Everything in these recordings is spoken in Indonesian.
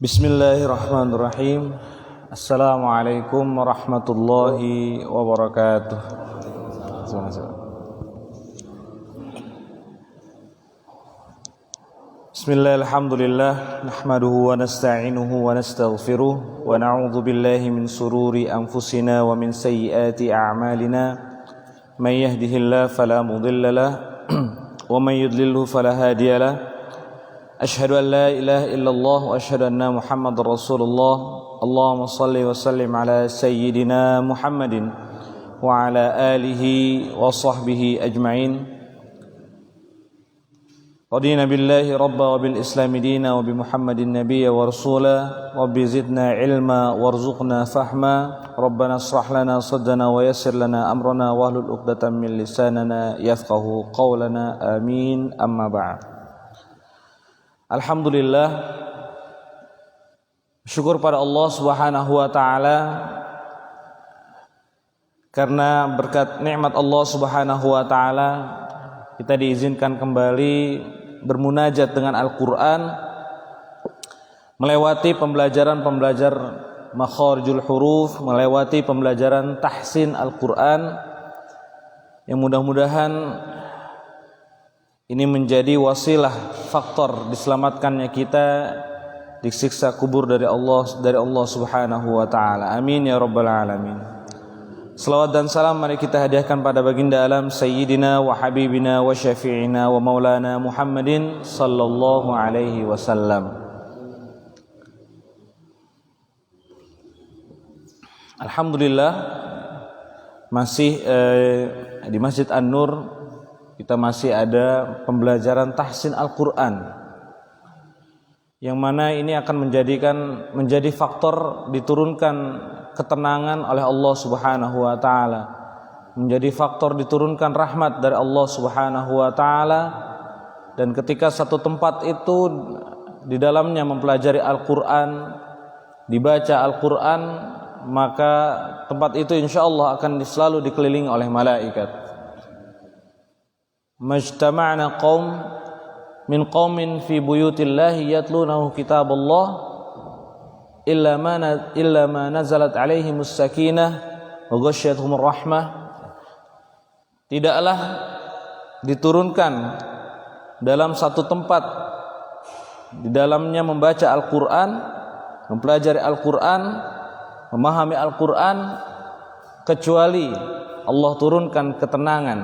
Bismillahirrahmanirrahim. Assalamualaikum warahmatullahi wabarakatuh. Bismillah, alhamdulillah, nahmaduhu wa nasta'inuhu wa nastaghfiruh wa na'udzu billahi min sururi anfusina wa min sayyiati a'malina. May yahdihillahu fala mudilla lahu wa may yudlilhu fala hadiya lahu. Ashhadu an la ilaha illallah wa ashhadu anna Muhammadar Rasulullah. Allahumma salli wa sallim ala sayyidina Muhammadin wa ala alihi wa sahbihi ajma'in. Radina billahi rabba wa bil islami dina wa bi Muhammadin nabiyya wa rasula. Rabbi zidna ilma warzuqna fahma. Rabbana israh lana sadrana wa yassir lana amrana wahlul 'uqdatam min lisanana yafqahu qawlana. Amin. Amma ba'd. Alhamdulillah, syukur pada Allah Subhanahu wa taala karena berkat nikmat Allah Subhanahu wa taala kita diizinkan kembali bermunajat dengan Al-Qur'an, melewati pembelajaran makharijul huruf, melewati pembelajaran tahsin Al-Qur'an yang mudah-mudahan ini menjadi wasilah faktor diselamatkannya kita disiksa kubur dari Allah Subhanahu wa taala. Amin ya rabbal alamin. Selawat dan salam mari kita hadiahkan pada baginda alam sayyidina wa habibina wa syafi'ina wa maulana Muhammadin sallallahu alaihi wasallam. Alhamdulillah masih di Masjid An-Nur kita masih ada pembelajaran tahsin Al-Quran, yang mana ini akan menjadi faktor diturunkan ketenangan oleh Allah Subhanahu wa taala, menjadi faktor diturunkan rahmat dari Allah Subhanahu wa taala. Dan ketika satu tempat itu di dalamnya mempelajari Al-Quran, dibaca Al-Quran, maka tempat itu insyaallah akan selalu dikelilingi oleh malaikat. Majtama'na qaum min qaumin fi buyutillahi yatlunahu kitaballah illa ma nazalat alaihimus sakinah wa ghasyiyatuhumur rahmah. Tidaklah diturunkan dalam satu tempat di dalamnya membaca Al-Qur'an, mempelajari Al-Qur'an, memahami Al-Qur'an, kecuali Allah turunkan ketenangan,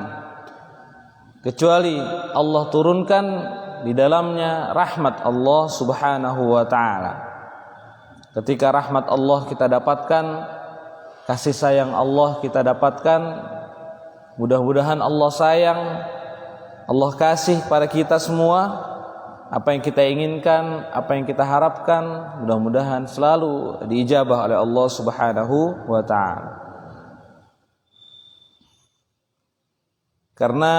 kecuali Allah turunkan di dalamnya rahmat Allah Subhanahu wa taala. Ketika rahmat Allah kita dapatkan, kasih sayang Allah kita dapatkan, mudah-mudahan Allah sayang, Allah kasih pada kita semua apa yang kita inginkan, apa yang kita harapkan, mudah-mudahan selalu diijabah oleh Allah Subhanahu wa taala. Karena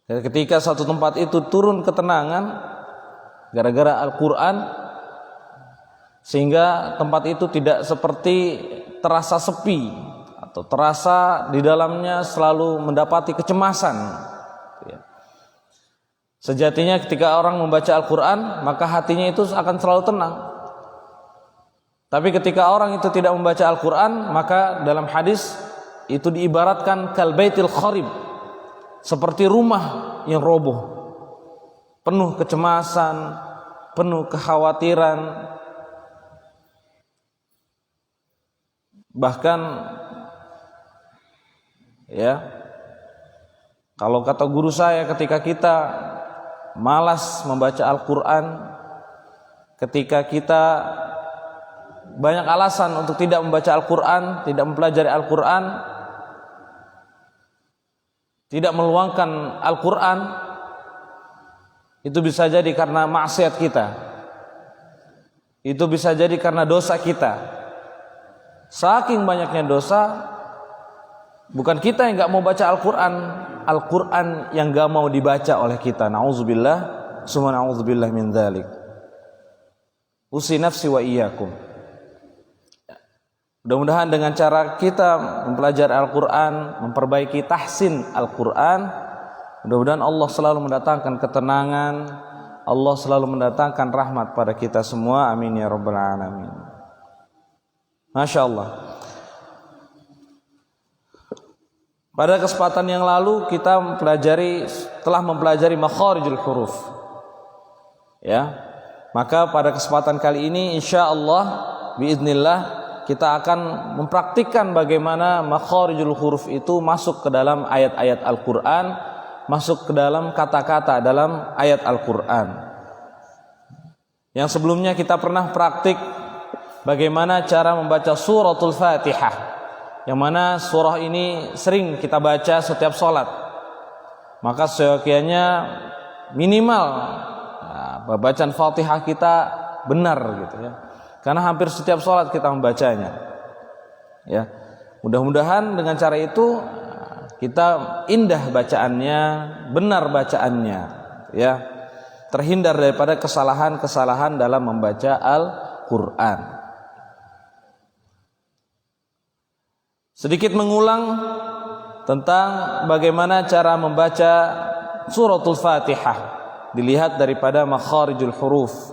ketika satu tempat itu turun ketenangan gara-gara Al-Quran, sehingga tempat itu tidak seperti terasa sepi atau terasa di dalamnya selalu mendapati kecemasan. Sejatinya ketika orang membaca Al-Quran, maka hatinya itu akan selalu tenang. Tapi ketika orang itu tidak membaca Al-Quran, maka dalam hadis itu diibaratkan kal baitil kharib, seperti rumah yang roboh, penuh kecemasan, penuh kekhawatiran. Bahkan ya, kalau kata guru saya, ketika kita malas membaca Al-Quran, ketika kita banyak alasan untuk tidak membaca Al-Quran, tidak mempelajari Al-Quran, tidak meluangkan Al-Quran, itu bisa jadi karena maksiat kita, itu bisa jadi karena dosa kita. Saking banyaknya dosa, bukan kita yang gak mau baca Al-Quran, Al-Quran yang gak mau dibaca oleh kita. Na'udzubillah, summa na'udzubillah min dzalik. Usi nafsi wa iyyakum. Mudah-mudahan dengan cara kita mempelajari Al-Quran, memperbaiki tahsin Al-Quran, mudah-mudahan Allah selalu mendatangkan ketenangan, Allah selalu mendatangkan rahmat pada kita semua. Amin ya rabbal alamin. Masya Allah. Pada kesempatan yang lalu kita telah mempelajari makharijul huruf. Ya. Maka pada kesempatan kali ini insyaallah biiznillah kita akan mempraktikkan bagaimana makharijul huruf itu masuk ke dalam ayat-ayat Al-Qur'an, masuk ke dalam kata-kata dalam ayat Al-Qur'an. Yang sebelumnya kita pernah praktik bagaimana cara membaca suratul Fatihah, yang mana surah ini sering kita baca setiap sholat. Maka seyogianya minimal bacaan Fatihah kita benar gitu ya. Karena hampir setiap sholat kita membacanya. Ya, mudah-mudahan dengan cara itu kita indah bacaannya, benar bacaannya, ya, terhindar daripada kesalahan-kesalahan dalam membaca Al-Quran. Sedikit mengulang tentang bagaimana cara membaca suratul Fatihah, dilihat daripada makharijul huruf.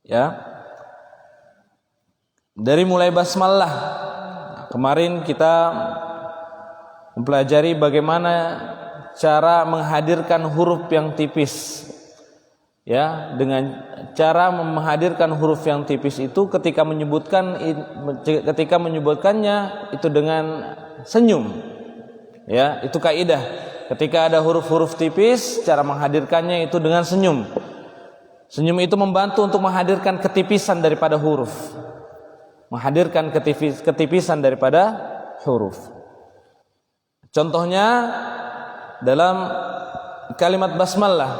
Ya. Dari mulai basmalah. Kemarin kita mempelajari bagaimana cara menghadirkan huruf yang tipis. Ya, dengan cara menghadirkan huruf yang tipis itu ketika menyebutkannya itu dengan senyum. Ya, itu kaidah. Ketika ada huruf-huruf tipis, cara menghadirkannya itu dengan senyum. Senyum itu membantu untuk menghadirkan ketipisan daripada huruf. Menghadirkan ketipisan daripada huruf. Contohnya dalam kalimat basmalah,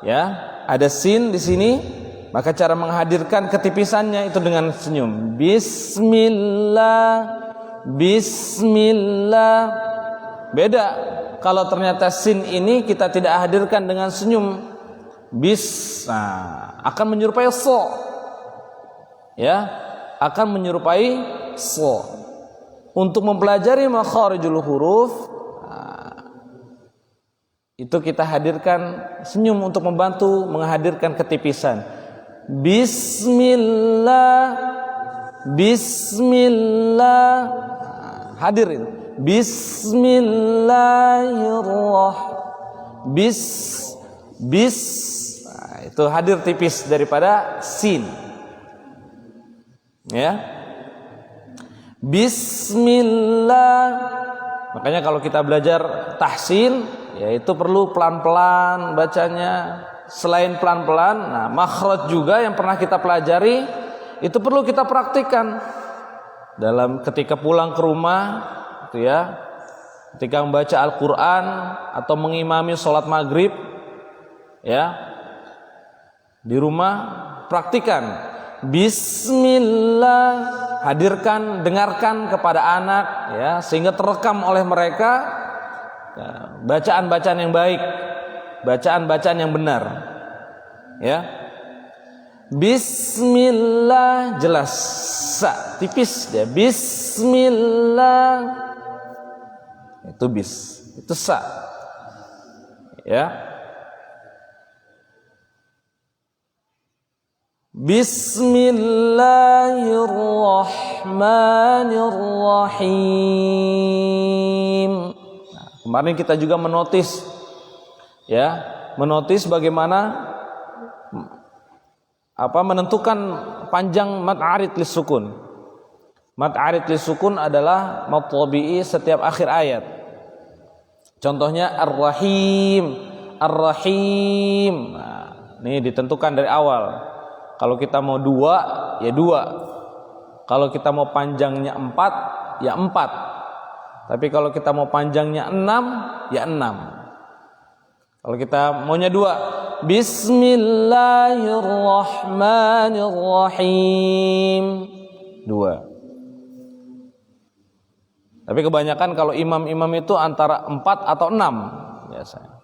ya. Ada sin di sini, maka cara menghadirkan ketipisannya itu dengan senyum. Bismillah, Bismillah. Beda kalau ternyata sin ini kita tidak hadirkan dengan senyum. Akan menyerupai so. Ya, akan menyerupai so. Untuk mempelajari makharijul huruf, itu kita hadirkan senyum untuk membantu menghadirkan ketipisan. Bismillah, Bismillah, hadirin. Bismillahirrahmanirrahim. Itu hadir tipis daripada sin. Ya. Bismillah. Makanya kalau kita belajar tahsin, yaitu perlu pelan-pelan bacanya. Selain pelan-pelan, nah makhraj juga yang pernah kita pelajari itu perlu kita praktikkan dalam ketika pulang ke rumah, gitu ya. Ketika membaca Al-Qur'an atau mengimami sholat maghrib, ya, di rumah praktikan. Bismillah, hadirkan, dengarkan kepada anak, ya, sehingga terekam oleh mereka bacaan-bacaan yang baik, bacaan-bacaan yang benar. Ya. Bismillah, jelas sa, tipis dia. Bismillah. Itu bis, itu sa. Ya. Bismillahirrahmanirrahim. Kemarin kita juga menotis, ya, menotis bagaimana menentukan panjang mad arid lis sukun. Mad arid lis sukun adalah mad tabi'i setiap akhir ayat. Contohnya ar-rahim, ar-rahim. Nah, ini ditentukan dari awal. Kalau kita mau 2, ya 2. Kalau kita mau panjangnya 4, ya 4. Tapi kalau kita mau panjangnya 6, ya 6. Kalau kita maunya 2, Bismillahirrahmanirrahim, 2. Tapi kebanyakan kalau imam-imam itu antara 4 atau 6 biasanya.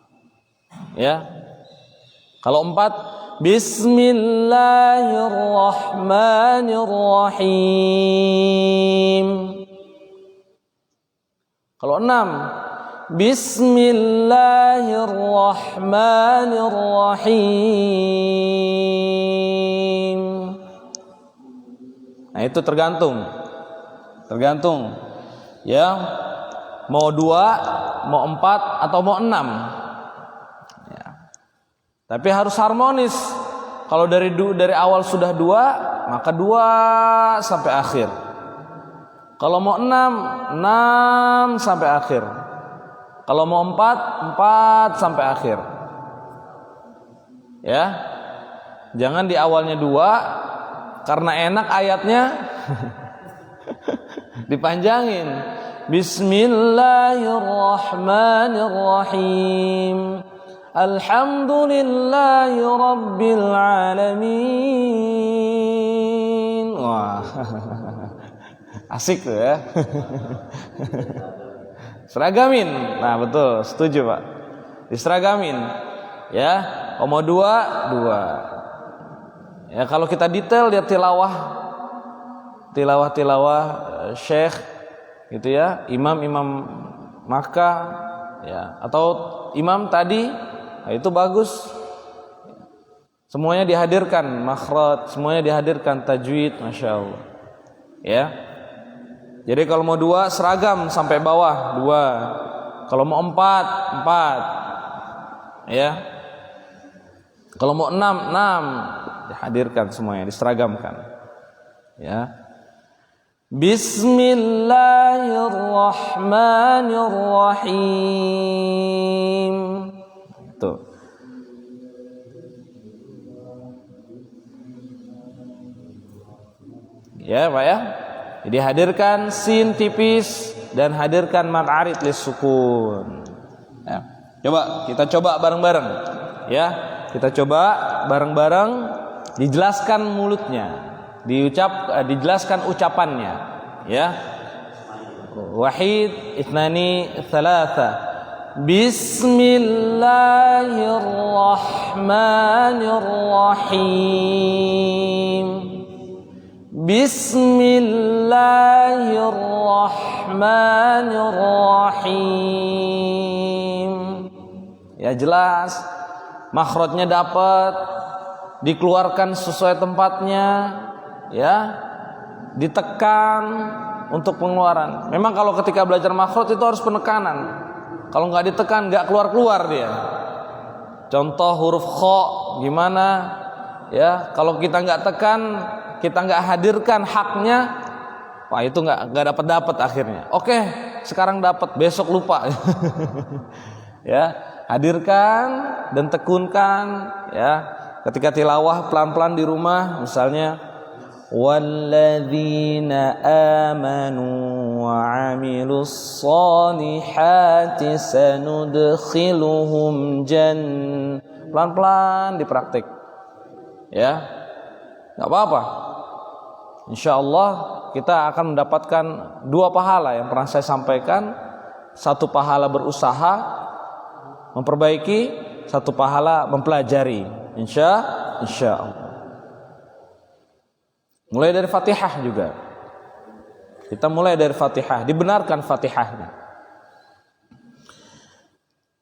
Ya. Kalau 4, Bismillahirrahmanirrahim. Kalau 6, Bismillahirrahmanirrahim. Nah, itu tergantung. Ya, mau 2, mau 4 atau mau 6. Ya. Tapi harus harmonis. Kalau dari awal sudah 2, maka 2 sampai akhir. Kalau mau 6 sampai akhir. Kalau mau 4 sampai akhir. Ya. Jangan di awalnya 2 karena enak ayatnya dipanjangin. Bismillahirrahmanirrahim. Alhamdulillahi rabbil alamin. Wah. Asik tuh ya. Seragamin. Nah, betul, setuju, Pak. Diseragamin. Ya, mau 2. Ya, kalau kita detail lihat tilawah syekh gitu ya, imam Makkah ya, atau imam tadi, nah itu bagus. Semuanya dihadirkan makhraj, semuanya dihadirkan tajwid, Masya Allah. Ya. Jadi kalau mau 2 seragam sampai bawah 2. Kalau mau 4. Ya. Kalau mau 6 dihadirkan semuanya, diseragamkan. Ya. Bismillahirrahmanirrahim. Tuh. Ya, Pak ya. Jadi hadirkan sin tipis dan hadirkan mad arid lis sukun. Ya. Kita coba bareng-bareng. Ya, kita coba bareng-bareng dijelaskan mulutnya, dijelaskan ucapannya. Ya. Wahid, itnani, thalatha. Bismillahirrahmanirrahim. Bismillahirrahmanirrahim. Ya, jelas. Makhrajnya dapat, dikeluarkan sesuai tempatnya, ya. Ditekan untuk pengeluaran. Memang kalau ketika belajar makhraj itu harus penekanan. Kalau nggak ditekan nggak keluar dia. Contoh huruf kha gimana? Ya, kalau kita nggak tekan, kita nggak hadirkan haknya, wah itu nggak dapat akhirnya. Oke, sekarang dapat, besok lupa. Ya, hadirkan dan tekunkan. Ya, ketika tilawah pelan-pelan di rumah, misalnya walladzina amanu wa 'amilus sholihati sanudkhiluhum pelan-pelan dipraktik. Ya, nggak apa-apa. Insya Allah kita akan mendapatkan 2 pahala yang pernah saya sampaikan. 1 pahala berusaha memperbaiki, 1 pahala mempelajari. Insya Allah. Mulai dari Fatihah juga. Kita mulai dari Fatihah, dibenarkan Fatihahnya.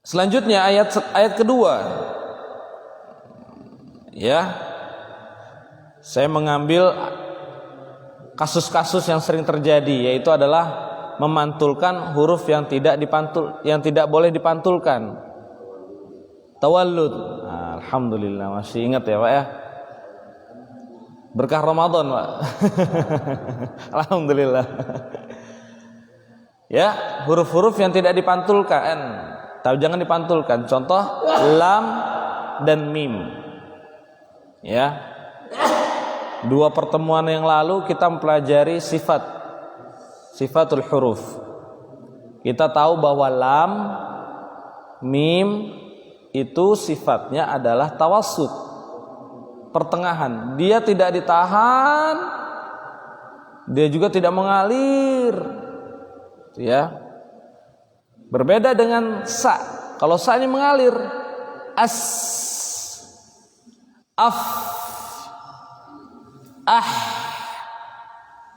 Selanjutnya ayat kedua. Ya. Saya mengambil kasus-kasus yang sering terjadi, yaitu adalah memantulkan huruf yang tidak boleh dipantulkan. Tawallud. Alhamdulillah masih ingat ya, Pak ya. Berkah Ramadan, Pak. Alhamdulillah. Ya, huruf-huruf yang tidak dipantulkan, jangan dipantulkan. Contoh lam dan mim. Ya. 2 pertemuan yang lalu kita mempelajari sifatul huruf. Kita tahu bahwa lam, mim itu sifatnya adalah tawassut, pertengahan. Dia tidak ditahan, dia juga tidak mengalir. Ya. Berbeda dengan sa. Kalau sa ini mengalir. As, af,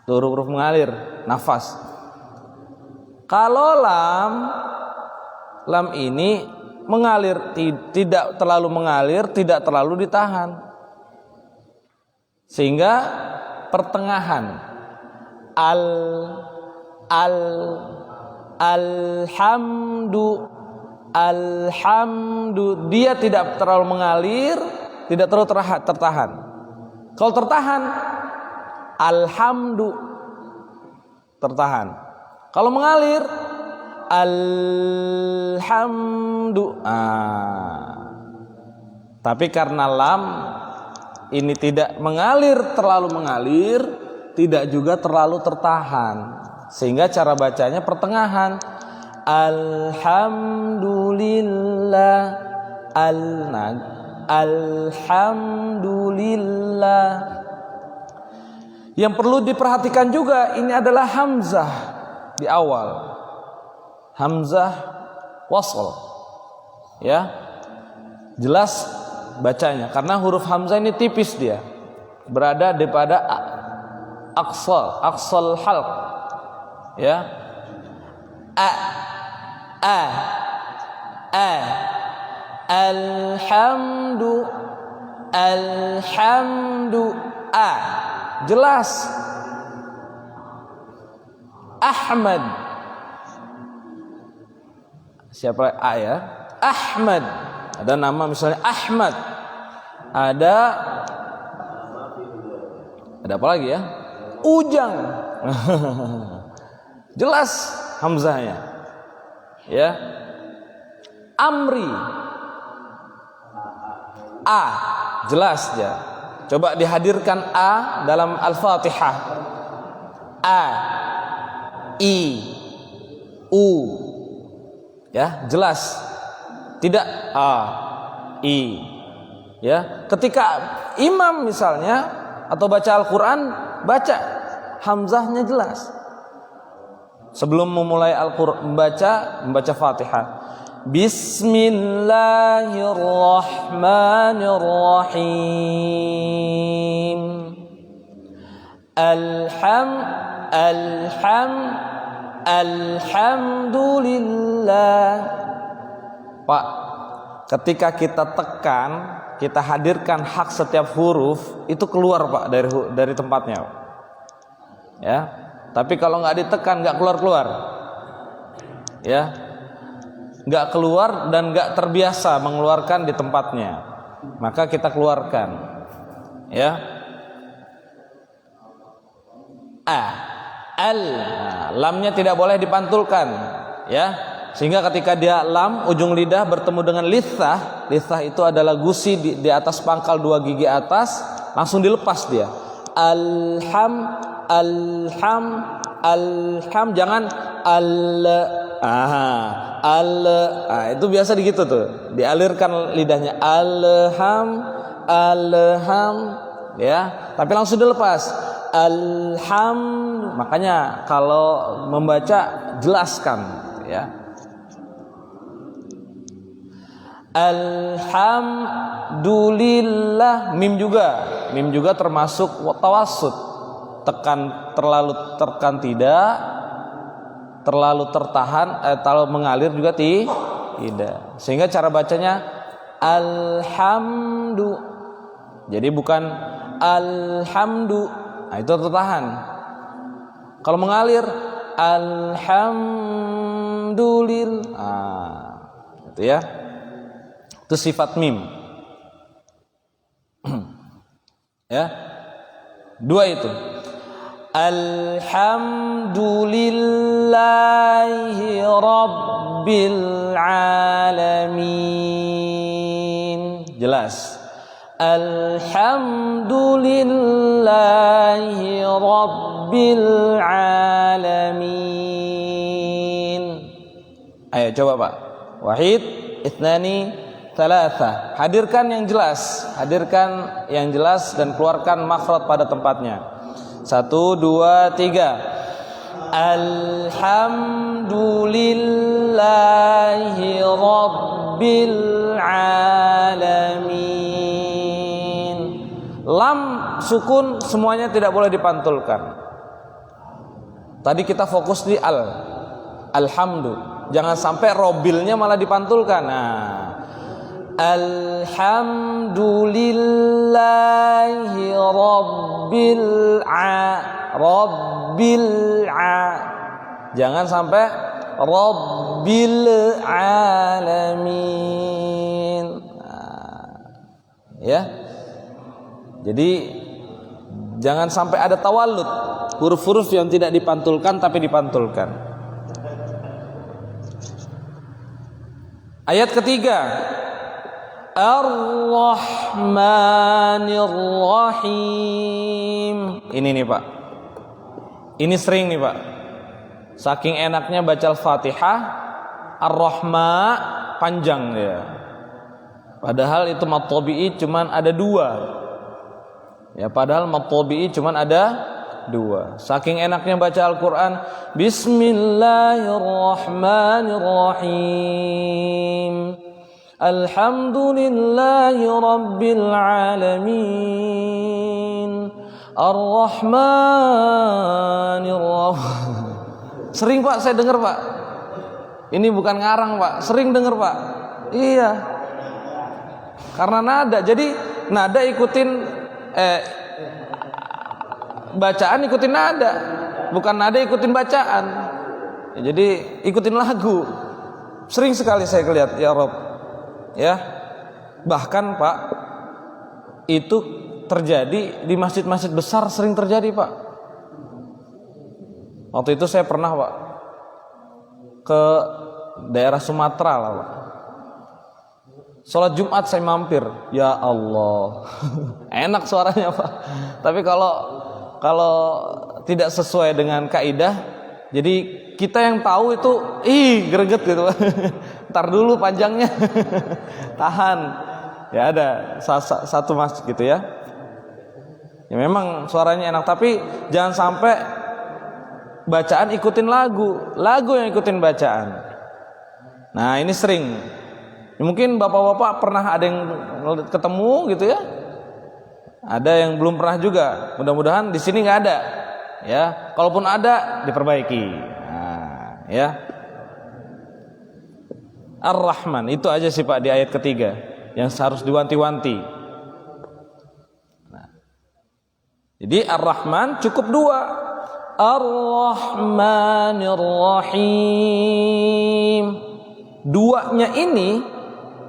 tuh huruf mengalir, nafas. Kalau lam lam ini mengalir, tidak terlalu mengalir, tidak terlalu ditahan. Sehingga pertengahan alhamdu dia tidak terlalu mengalir, tidak terlalu tertahan. Kalau tertahan alhamdu tertahan. Kalau mengalir alhamdu. Tapi karena lam ini tidak terlalu mengalir, tidak juga terlalu tertahan, sehingga cara bacanya pertengahan. Alhamdulillah, alhamdulillah. Yang perlu diperhatikan juga ini adalah hamzah di awal, hamzah wasl, ya, jelas bacanya karena huruf hamzah ini tipis, dia berada di pada aqsal halq, ya, alhamdu jelas. Ahmad, siapa ya? Ahmad, ada nama misalnya Ahmad, ada apa lagi ya? Ujang. Jelas hamzahnya, ya. Amri, jelas ya. Coba dihadirkan dalam Al-Fatihah. I, U, ya, jelas. Tidak I, ya. Ketika imam misalnya atau baca Al-Quran, baca hamzahnya jelas. Sebelum memulai Al-Quran membaca Fatihah, Bismillahirrahmanirrahim. Alhamdulillah. Pak, ketika kita tekan, kita hadirkan hak setiap huruf itu keluar, Pak, dari tempatnya, ya. Tapi kalau nggak ditekan, nggak keluar, ya, nggak keluar dan nggak terbiasa mengeluarkan di tempatnya, maka kita keluarkan, ya. Lamnya tidak boleh dipantulkan, ya, sehingga ketika dia lam ujung lidah bertemu dengan lithah itu adalah gusi di atas pangkal 2 gigi atas, langsung dilepas dia. Alham, jangan itu biasa begitu tuh, dialirkan lidahnya alham, ya, tapi langsung dilepas. Makanya kalau membaca jelaskan, ya. Alhamdulillah. Mim juga termasuk tawassut, terlalu terkan tidak, terlalu tertahan, terlalu mengalir juga tidak, sehingga cara bacanya alhamdu, jadi bukan alhamdu. Itu tertahan. Kalau mengalir alhamdulillah, itu ya. Itu sifat mim. Ya. 2 itu. Alhamdulillahi rabbil alamin. Jelas. Alhamdulillahi rabbil alamin. Ayo coba, Pak. Wahid, itnani, thalatha. Hadirkan yang jelas dan keluarkan makhraj pada tempatnya. 1, 2, 3. Alhamdulillahi rabbil alamin. Lam sukun semuanya tidak boleh dipantulkan. Tadi kita fokus di alhamdu. Jangan sampai robilnya malah dipantulkan. Nah, alhamdulillahi rabbil jangan sampai rabbil alamin. Nah, ya. Jadi jangan sampai ada tawallud, huruf-huruf yang tidak dipantulkan tapi dipantulkan. Ayat ketiga, Ar-Rahmanir Rahim. Ini nih Pak, ini sering nih Pak, saking enaknya baca Al-Fatihah, Ar-Rahma panjang dia, padahal itu mat tabi'i cuman ada 2. Ya, padahal mat tabi'i cuman ada 2. Saking enaknya baca Al-Quran, Bismillahirrahmanirrahim, Alhamdulillahi rabbil alamin, Ar-Rahmanir-Rahim. Sering Pak saya dengar Pak. Ini bukan ngarang Pak, sering dengar Pak. Iya. Karena nada. Jadi nada ikutin bacaan ikutin nada, bukan nada ikutin bacaan. Ya, jadi ikutin lagu. Sering sekali saya lihat ya Rob. Ya. Bahkan Pak, itu terjadi di masjid-masjid besar, sering terjadi Pak. Waktu itu saya pernah Pak ke daerah Sumatera lah Pak. Sholat Jumat saya mampir, ya Allah, enak suaranya Pak. Tapi kalau tidak sesuai dengan kaidah, jadi kita yang tahu itu, greget gitu Pak. Ntar dulu panjangnya, tahan. Ya ada satu masjid gitu ya. Ya memang suaranya enak, tapi jangan sampai bacaan ikutin lagu yang ikutin bacaan. Nah ini sering. Mungkin bapak-bapak pernah ada yang ketemu gitu ya, ada yang belum pernah juga. Mudah-mudahan di sini nggak ada. Ya, kalaupun ada diperbaiki. Nah, ya. Ar-Rahman itu aja sih Pak di ayat ketiga yang harus diwanti-wanti. Nah, jadi Ar-Rahman cukup 2. Ar-Rahmanir Rahim. 2-nya ini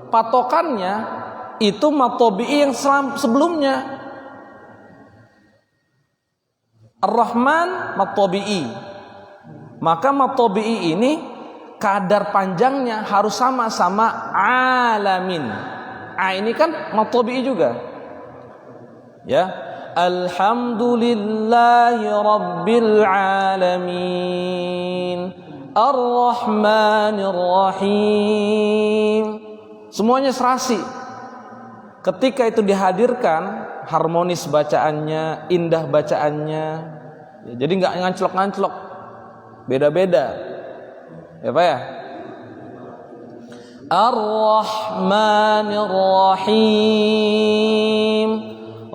patokannya itu mat tabi'i yang sebelumnya. Ar-Rahman mat tabi'i. Maka mat tabi'i ini kadar panjangnya harus sama-sama alamin. Ini kan mat tabi'i juga. Ya. Alhamdulillahi rabbil alamin, Ar-Rahmanir Rahim. Semuanya serasi. Ketika itu dihadirkan, harmonis bacaannya, indah bacaannya. Ya, jadi nggak nganclok-nganclok, beda-beda. Ya Pak ya. Ar-Rahmanir Rahim,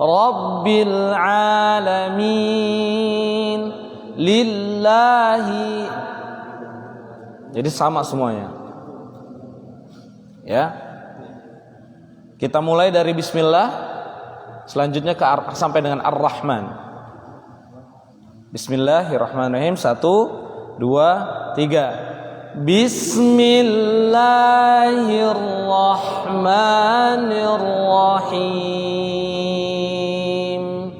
Rabbil Alamin, Lillahi. Jadi sama semuanya. Ya. Kita mulai dari bismillah, selanjutnya sampai dengan Ar-Rahman. Bismillahirrahmanirrahim. 1, 2, 3. Bismillahirrahmanirrahim.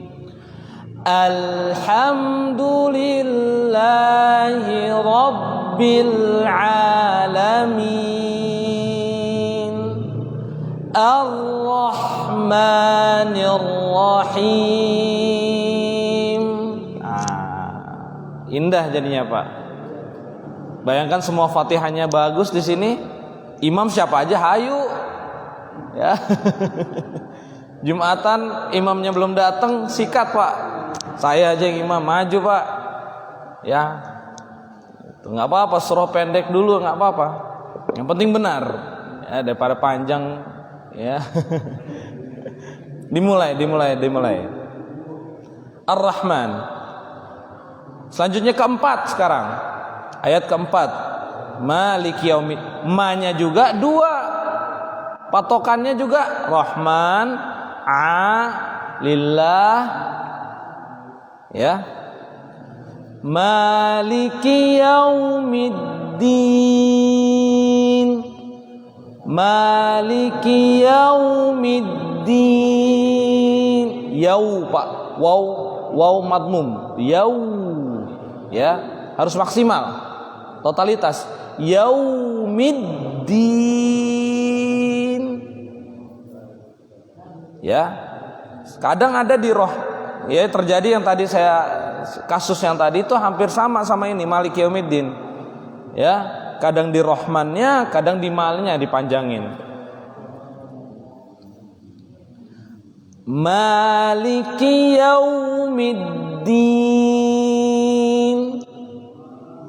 Alhamdulillahi rabbil alamin. Ar-Rahmanir Rahim. Indah jadinya Pak. Bayangkan semua Fatihahnya bagus di sini. Imam siapa aja hayu. Ya. Jumatan imamnya belum datang, sikat Pak. Saya aja yang imam, maju Pak. Ya. Enggak apa-apa, surah pendek dulu enggak apa-apa. Yang penting benar. Ya, daripada panjang. Ya. Dimulai. Ar-Rahman. Selanjutnya keempat sekarang. Ayat keempat. Maliki yaumid. Ma-nya juga dua. Patokannya juga Rahman, lillah. Ya. Maliki yaumiddin. Maliki yaumiddin. Yau, Pak. Waw madmum. Yau. Ya, harus maksimal. Totalitas. Yaumiddin. Ya. Kadang ada di roh. Ya, terjadi yang tadi kasus yang tadi itu hampir sama ini Maliki yaumiddin. Ya, kadang di Rahmannya, kadang di malnya dipanjangin. Maliki yaumiddin.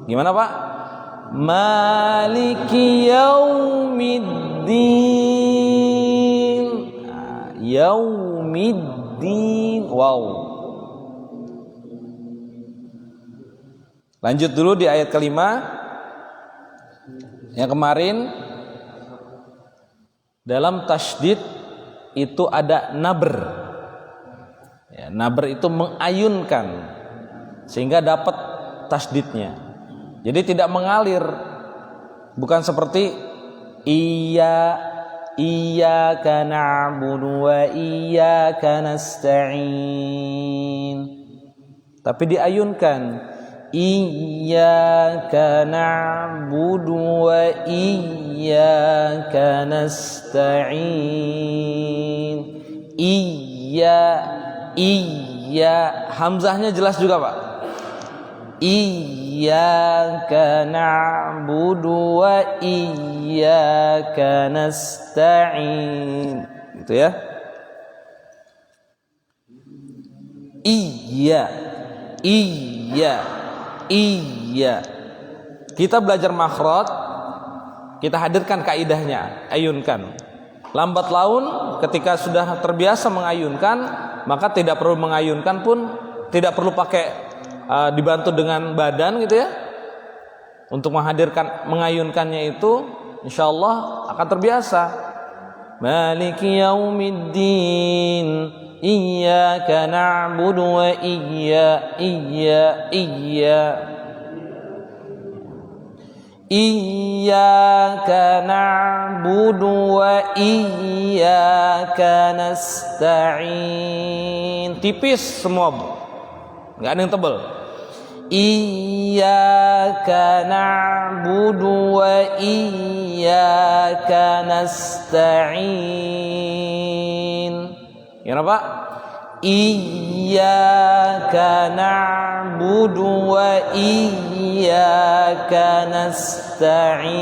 Gimana, Pak? Maliki yaumiddin. Yaumiddin. Wow. Lanjut dulu di ayat kelima. Yang kemarin dalam tasydid itu ada nabr. Ya, nabr itu mengayunkan sehingga dapat tasydidnya. Jadi tidak mengalir. Bukan seperti iyyaka na'budu wa iyyaka nasta'in. Tapi diayunkan. Iyyaka na'budu wa iyyaka nasta'in. Iya, hamzahnya jelas juga, Pak. Iyyaka na'budu wa iyyaka nasta'in. Gitu ya. Iya. Kita belajar makhraj, kita hadirkan kaidahnya, ayunkan. Lambat laun ketika sudah terbiasa mengayunkan, maka tidak perlu mengayunkan pun, tidak perlu pakai dibantu dengan badan gitu ya. Untuk mengayunkannya itu insyaallah akan terbiasa. Maliki yaumiddin. Iyyaka na'budu wa Iyyaka na'budu wa iyyaka nasta'in. Tipis semua, Bu. Enggak ada yang tebal. Iyyaka na'budu wa iyyaka nasta'in. Gimana, Pak? Iyyaka na'budu wa iyyaka nasta'in.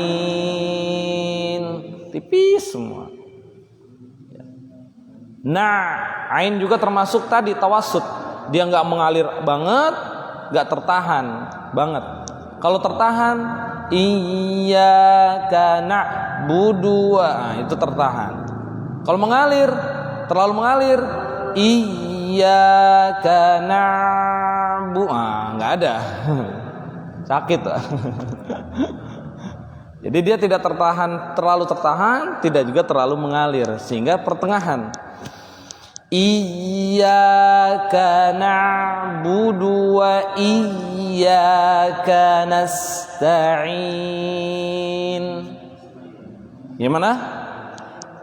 Tipis semua. Nah, ain juga termasuk tadi tawassut. Dia enggak mengalir banget, enggak tertahan banget. Kalau tertahan, iyyaka na'budu wa, itu tertahan. Kalau mengalir, terlalu mengalir, iyyaka na'budu, enggak ada. Sakit. Jadi dia tidak terlalu tertahan, tidak juga terlalu mengalir, sehingga pertengahan. Iyyaka na'budu wa iyyaka nasta'in. Gimana?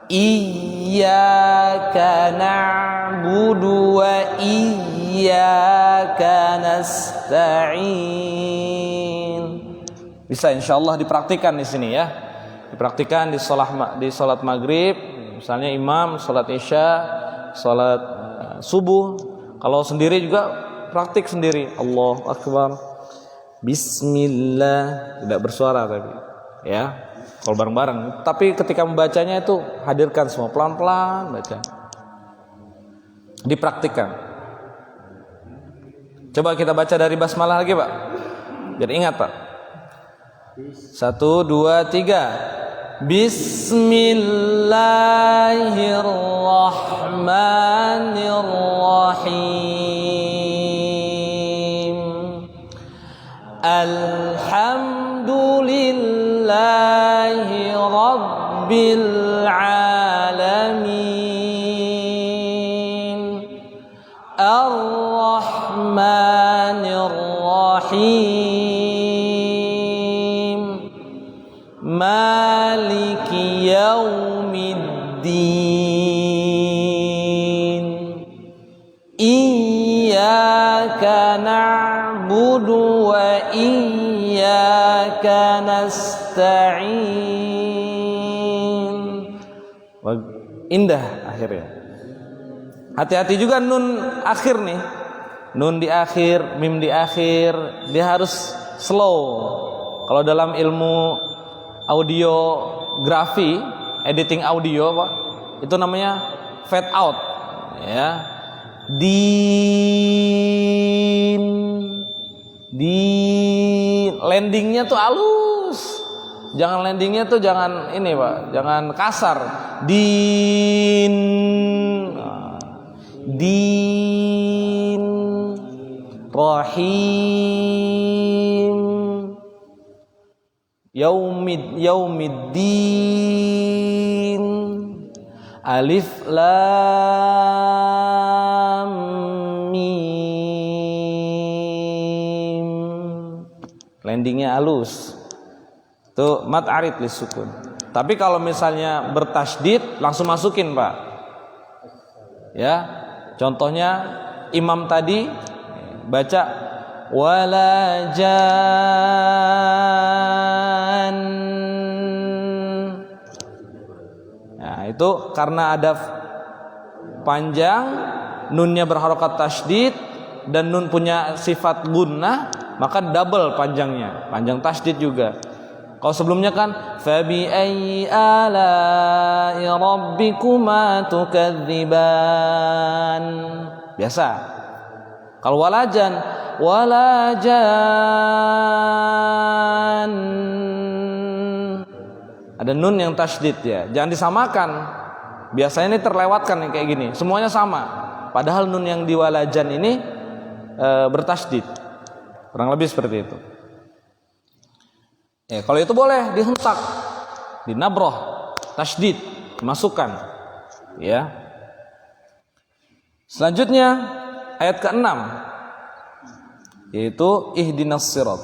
Iyyaka na'budu wa iyyaka nasta'in. Bisa insyaallah dipraktikkan di sini ya. Dipraktikkan di salat maghrib, misalnya imam salat isya, salat subuh. Kalau sendiri juga praktik sendiri. Allahu akbar. Bismillah, tidak bersuara tapi ya. Kalau bareng-bareng, tapi ketika membacanya itu hadirkan semua, pelan-pelan baca. Dipraktikkan. Coba kita baca dari basmalah lagi, Pak. Biar ingat, Pak. 1, 2, 3. Bismillahirrahmanirrahim. Alhamdulillah rabbil alamin ar-rahmanir rahim maliki yaumiddin iyyaka na'budu wa iyyaka nasta'in. Indah akhirnya. Hati-hati juga nun akhir nih. Nun di akhir, mim di akhir, dia harus slow. Kalau dalam ilmu audiografi, editing audio, Pak, itu namanya fade out, ya. Din, landingnya tuh halus. Jangan landingnya tuh jangan ini, Pak, jangan kasar. Din, din, rahim, yaumiddin, alif lam mim. Landingnya halus. Tuh mat arid lisukun. Tapi kalau misalnya bertasydid langsung masukin, Pak. Ya. Contohnya imam tadi baca walajan. Nah, itu karena ada panjang, nunnya berharokat tasydid dan nun punya sifat gunnah, maka double panjangnya, panjang tasydid juga. Kalau sebelumnya kan fabi ayyi ala'i rabbikuma tukadziban. Biasa. Kalau walajan ada nun yang tasydid ya. Jangan disamakan. Biasanya ini terlewatkan nih kayak gini. Semuanya sama. Padahal nun yang di walajan ini bertasydid. Kurang lebih seperti itu. Ya, kalau itu boleh dihentak, dinabroh, tasydid, dimasukkan. Ya. Selanjutnya ayat ke-6 yaitu ihdinas sirat.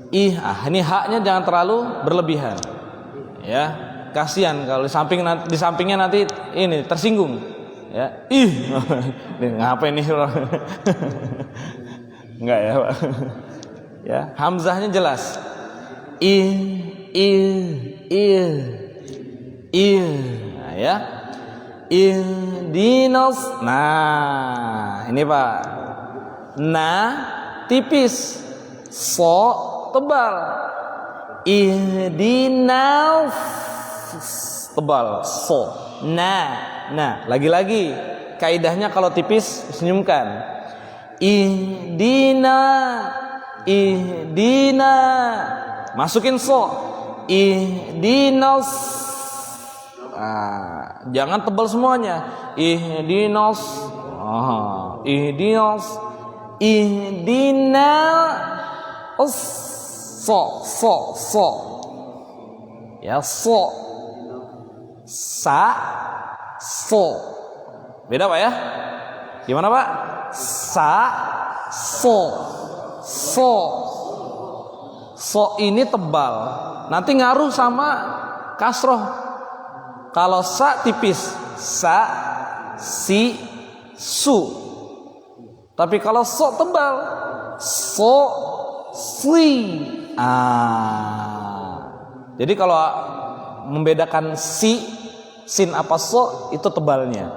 Ini haknya jangan terlalu berlebihan. Ya, kasihan kalau di sampingnya nanti ini tersinggung. Ya, ngapain nih? Enggak ya, Pak. Ya, hamzahnya jelas. Nah, ya. Ihdinas. Nah, ini Pak. Nah, tipis. So tebal. Ihdinas tebal. So. Nah, lagi-lagi kaidahnya kalau tipis senyumkan. Ihdina. Masukin so. Ihdinas. Jangan tebal semuanya. Ihdinas. Ihdinas. Ihdina. So. Ya, so. Sa. So. Beda, Pak ya? Gimana, Pak? Sa. So ini tebal, nanti ngaruh sama kasroh. Kalau sa tipis, sa, si, su. Tapi kalau so tebal, so, si. Jadi kalau membedakan si, sin apa so, itu tebalnya.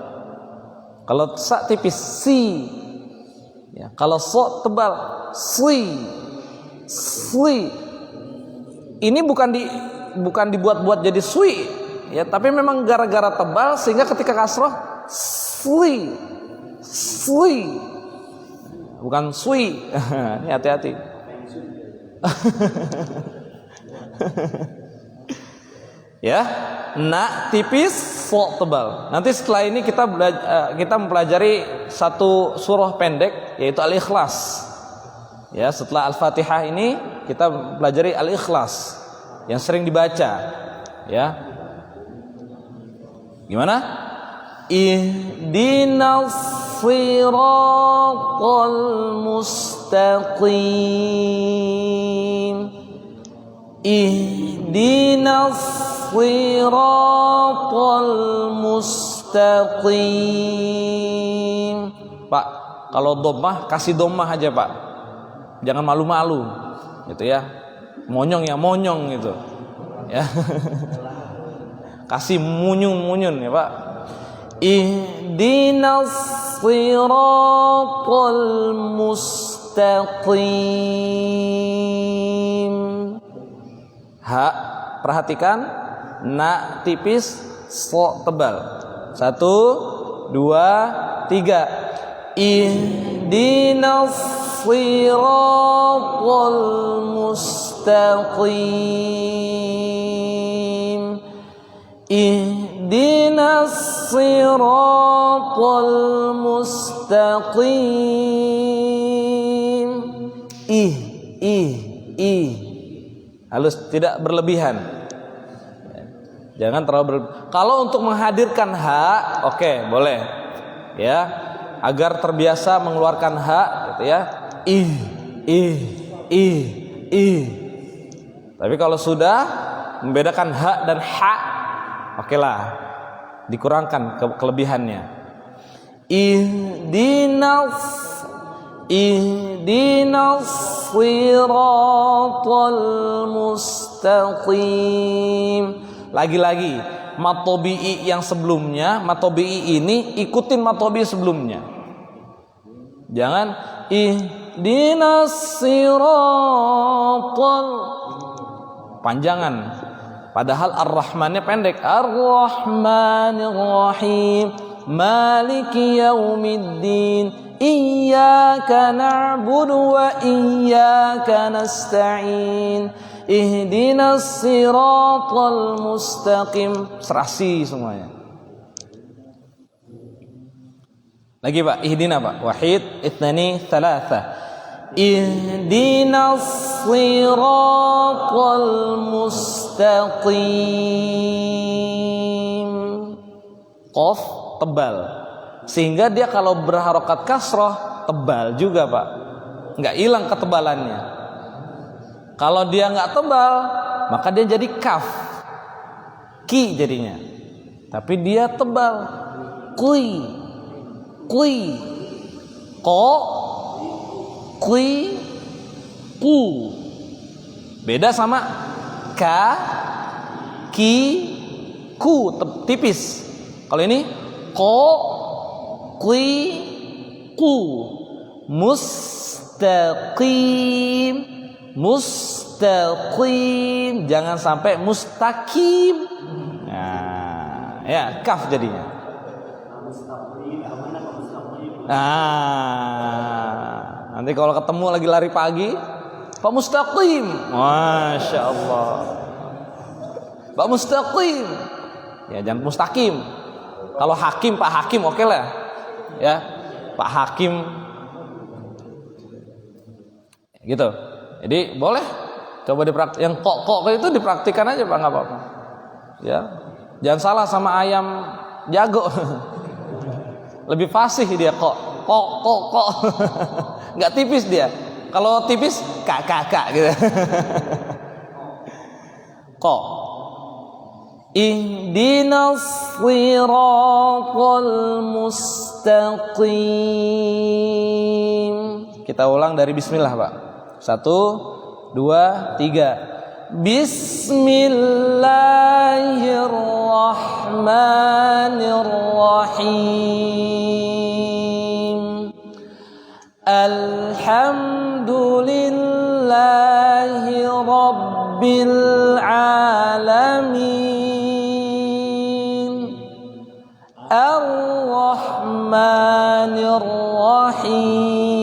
Kalau sa tipis, si. Ya, kalau so tebal, si. Ini bukan dibuat-buat jadi sui, ya, tapi memang gara-gara tebal sehingga ketika kasroh sui, bukan sui. Ini hati-hati. Ya, nak tipis, so tebal. Nanti setelah ini kita mempelajari satu surah pendek yaitu Al-Ikhlas. Ya, setelah Al-Fatihah ini kita pelajari Al-Ikhlas yang sering dibaca. Ya. Gimana? Ihdinas siratal mustaqim. Ihdinas siratal mustaqim. Pak, kalau dhammah kasih dhammah aja, Pak. Jangan malu-malu gitu ya. Monyong ya monyong gitu. Ya. Kasih munyun ya, Pak. Ihdinas siratal mustaqim. Ha, perhatikan, na tipis, so tebal. 1, 2, 3. Ihdinas siratal mustaqim. Ihdinas siratal mustaqim. Halus, tidak berlebihan. Jangan terlalu berlebihan. Kalau untuk menghadirkan ha, oke, boleh. Ya, agar terbiasa mengeluarkan ha gitu ya. Tapi kalau sudah membedakan ha dan ha, oke lah, dikurangkan kelebihannya. Ihdinas siratal mustaqim. Lagi-lagi matobi'i yang sebelumnya, matobi'i ini ikutin matobi'i sebelumnya. Jangan ihdinas siratal, panjangan. Padahal ar-Rahmannya pendek. Ar-Rahmanir Rahim, Maliki Yaumiddin, Iyyaka na'budu wa iyyaka nasta'in, Ihdinas siratal mustaqim. Serasi semuanya. Lagi Pak, ihdina Pak. Wahid, itnani, thalatha. Ihdinas siratal mustaqim. Qaf tebal, sehingga dia kalau berharokat kasroh tebal juga Pak, nggak hilang ketebalannya. Kalau dia nggak tebal, maka dia jadi kaf, ki jadinya. Tapi dia tebal, kui, ko, kui, ku. Beda sama ka, ki, ku, tipis. Kalau ini ko, kui, ku. Mustaqim, jangan sampai mustaqim. Nah, ya kaf jadinya. Nah, nanti kalau ketemu lagi lari pagi, Pak Mustaqim, Masya Allah, Pak Mustaqim. Ya jangan mustaqim. Kalau hakim, Pak Hakim, oke lah. Ya, Pak Hakim. Gitu. Jadi boleh coba dipraktik. Yang kok itu dipraktikkan aja Pak, nggak apa-apa. Ya, jangan salah sama ayam jago. Lebih fasih dia kok. Nggak tipis dia. Kalau tipis kak gitu. Kok. Ihdinas siratal mustaqim. Kita ulang dari bismillah Pak. 1, 2, 3. Bismillahirrahmanirrahim. Alhamdulillahi rabbil alamin. Ar-Rahmanir Rahim.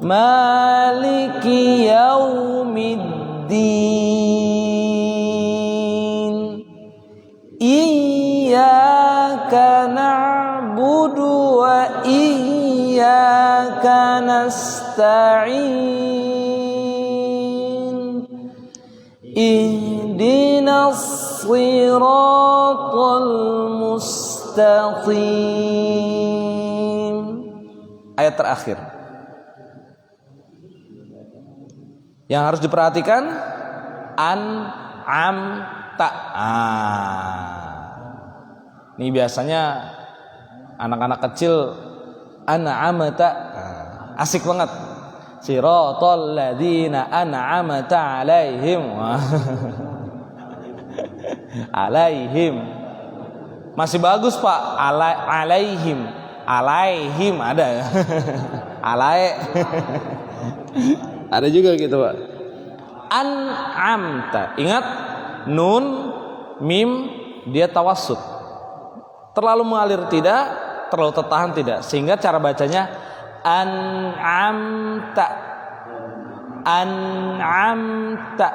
Maliki Yaumiddin. Iyyaka na'budu wa iyyaka nasta'in. Ihdinas siratal mustaqim. Ayat terakhir yang harus diperhatikan, an'amta. Ini biasanya anak-anak kecil an'amta, asik banget. Siratal ladzina an'amta alaihim. Alaihim masih bagus Pak, alaihim. Alaihim ada ya. Alai. Ada juga gitu Pak. An'amta. Ingat nun mim dia tawassut. Terlalu mengalir tidak, terlalu tertahan tidak. Sehingga cara bacanya an'amta. An'amta.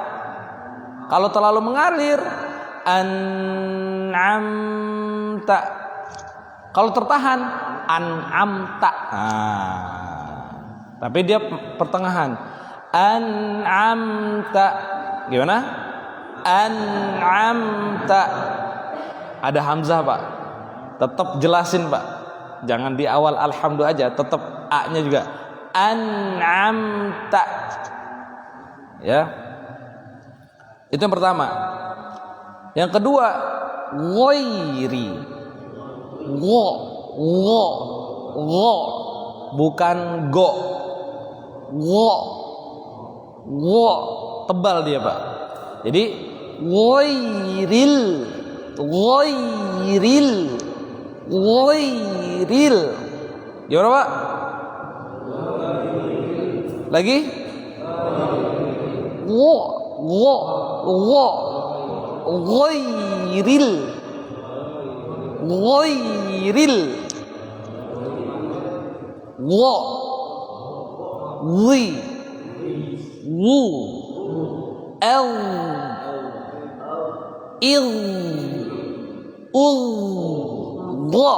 Kalau terlalu mengalir an'amta. Kalau tertahan an'amta. Tapi dia pertengahan. An'amta. Gimana? An'amta. Ada hamzah Pak. Tetap jelasin Pak. Jangan di awal alhamdulillah aja, tetap a-nya juga. An'amta. Ya. Itu yang pertama. Yang kedua, ghairi. Go, bukan go, tebal dia Pak. Jadi ghairil, gimana Pak? Lagi? Ghairil wi wu el il ul gha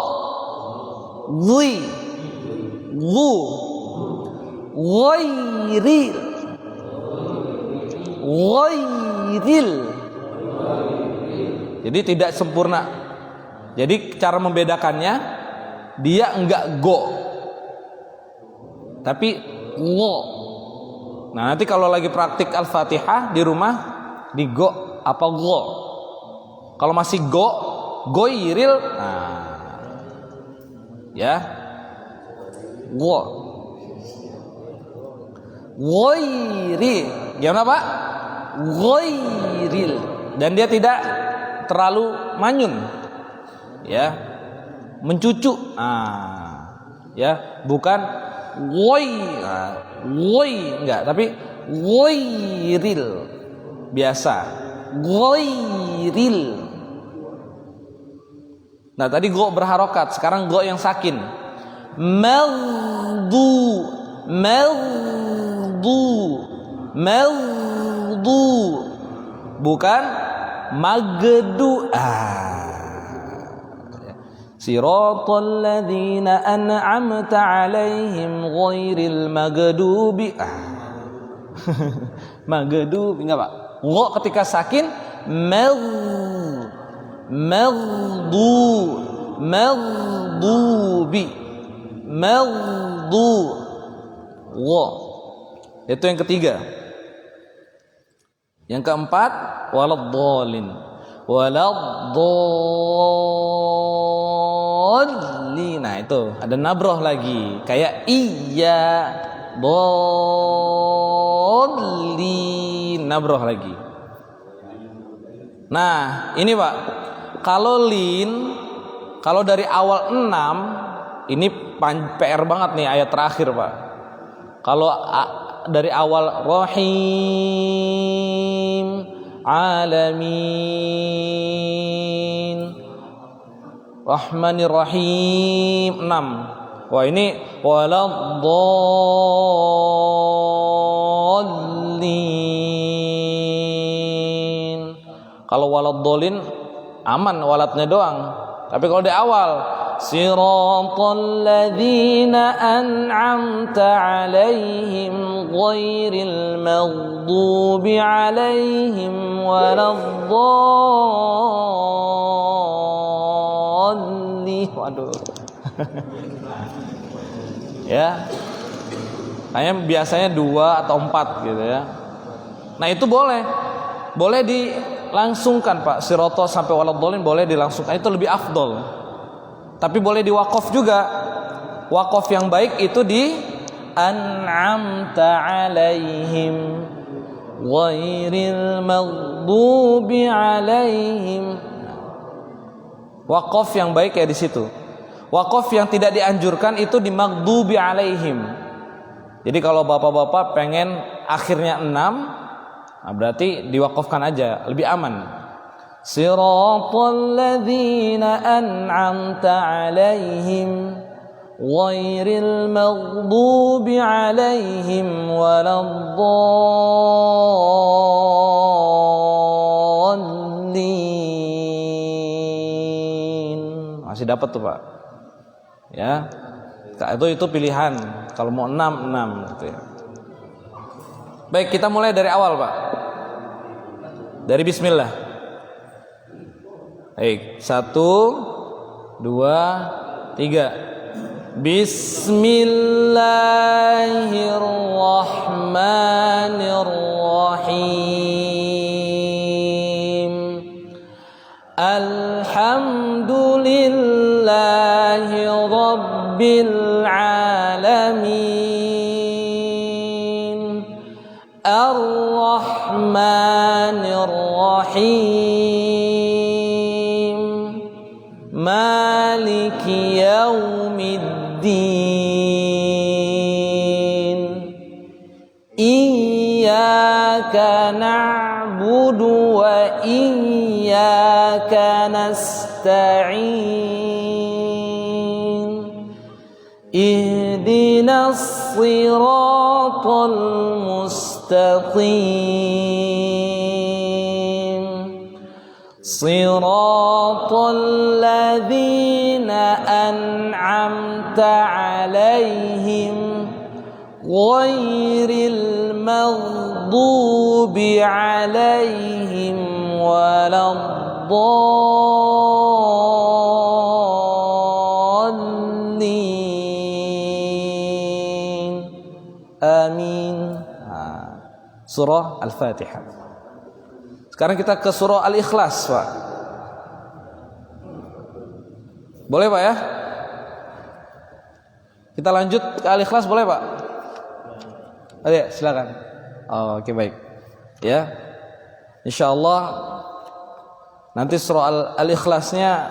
wi wu ghairil. Jadi tidak sempurna. Jadi cara membedakannya, dia enggak go, tapi ngo. Nah nanti kalau lagi praktik Al-Fatihah di rumah, di go apa go. Kalau masih go, goiril, nah ya, go, goiril. Gimana Pak? Goiril. Dan dia tidak terlalu manyun. Ya, mencucu, ya, bukan woi, enggak, tapi woiril, biasa, woiril. Nah tadi go berharokat, sekarang go yang sakin, meldu, bukan magdu. Siratal ladzina an'amta 'alaihim ghairil maghdubi. Maghdubi enggak Pak? Gha ketika sakin maghdubi. Gha. Itu yang ketiga. Yang keempat waladdallin. Nah itu ada nabroh lagi kayak iya dolin, nabroh lagi. Nah ini Pak, kalau lin, kalau dari awal 6 ini PR banget nih ayat terakhir Pak. Kalau dari awal rahim alamin Rahmanir Rahim 6. Wah ini waladdallin. Kalau waladdallin aman walatnya doang. Tapi kalau di awal Siratal ladzina an'amta 'alaihim ghairil maghdubi 'alaihim waladdallin. Waduh. Ya. Hanya biasanya 2 atau 4 gitu ya. Nah, itu boleh. Boleh dilangsungkan, Pak. Siratal sampai waladdallin boleh dilangsungkan. Itu lebih afdol. Tapi boleh diwaqaf juga. Waqaf yang baik itu di an'amta 'alaihim ghairil maghdubi 'alaihim. Waqaf yang baik ya di situ. Waqaf yang tidak dianjurkan itu di maghdubi 'alaihim. Jadi kalau bapak-bapak pengen akhirnya 6, nah berarti diwaqafkan aja, lebih aman. Siratal ladzina an'amta 'alaihim ghairil maghdubi 'alaihim waladdallin. Masih dapat tuh, Pak. Ya. Itu pilihan. Kalau mau 6 gitu ya. Baik, kita mulai dari awal, Pak. Dari bismillah. Baik, 1, 2, 3. Bismillahirrahmanirrahim. Alhamdulillahi rabbil alamin. Ar-Rahmanir-Rahim. Maliki yaumiddin. Iyyaka na'budu wa iyyaka nasta'in. Ihdinas siratal mustaqim. Siratal ladzina an'amta 'alaihim ghairil maghdubi 'alaihim waladdallin. Amin. Surah Al-Fatihah. Sekarang kita ke surah Al-Ikhlas, Pak. Boleh, Pak ya? Kita lanjut ke Al-Ikhlas, boleh, Pak? Ayo, silakan. Oke, baik. Ya. Insyaallah nanti surah Al-Ikhlasnya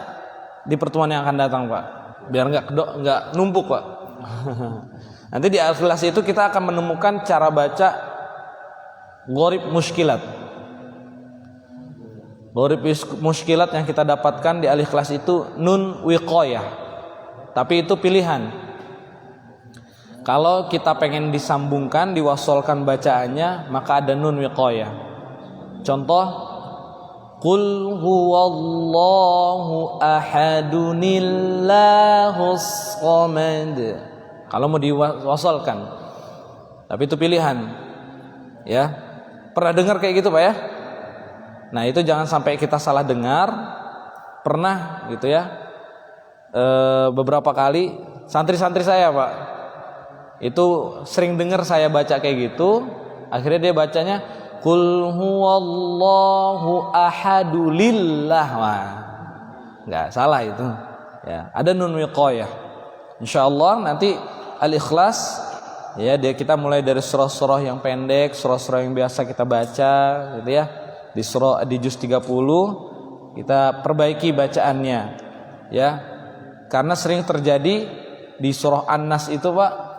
di pertemuan yang akan datang, Pak. Biar enggak numpuk, Pak. Nanti di Al-Ikhlas itu kita akan menemukan cara baca gharib muskilat. Gharib muskilat yang kita dapatkan di Al-Ikhlas itu nun wiqayah. Tapi itu pilihan. Kalau kita pengen disambungkan, diwasolkan bacaannya, maka ada nun wiqayah. Contoh, Qul huwallahu ahadunillahus samad. Kalau mau diwasolkan. Tapi itu pilihan. Ya. Pernah dengar kayak gitu, Pak ya? Nah, itu jangan sampai kita salah dengar. Pernah gitu ya. Beberapa kali santri-santri saya, Pak, itu sering dengar saya baca kayak gitu. Akhirnya dia bacanya Qul huwallahu ahadulillah. Wah, nggak salah itu. Ya, ada nun wiqayah. Insyaallah nanti Al-Ikhlas ya, kita mulai dari surah-surah yang pendek, surah-surah yang biasa kita baca gitu ya. Di juz 30 kita perbaiki bacaannya ya. Karena sering terjadi di surah An-Nas itu, Pak,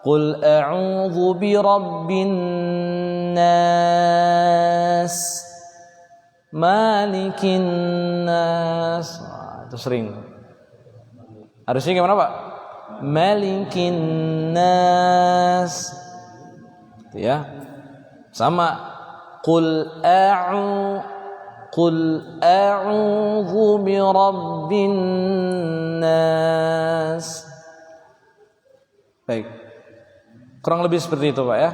Qul a'udzu birabbin nas malikin nas. Itu sering. Harusnya gimana, Pak? Malikin nas. Itu ya. Sama Qul a'udzu birabbin nas. Baik. Kurang lebih seperti itu, Pak ya.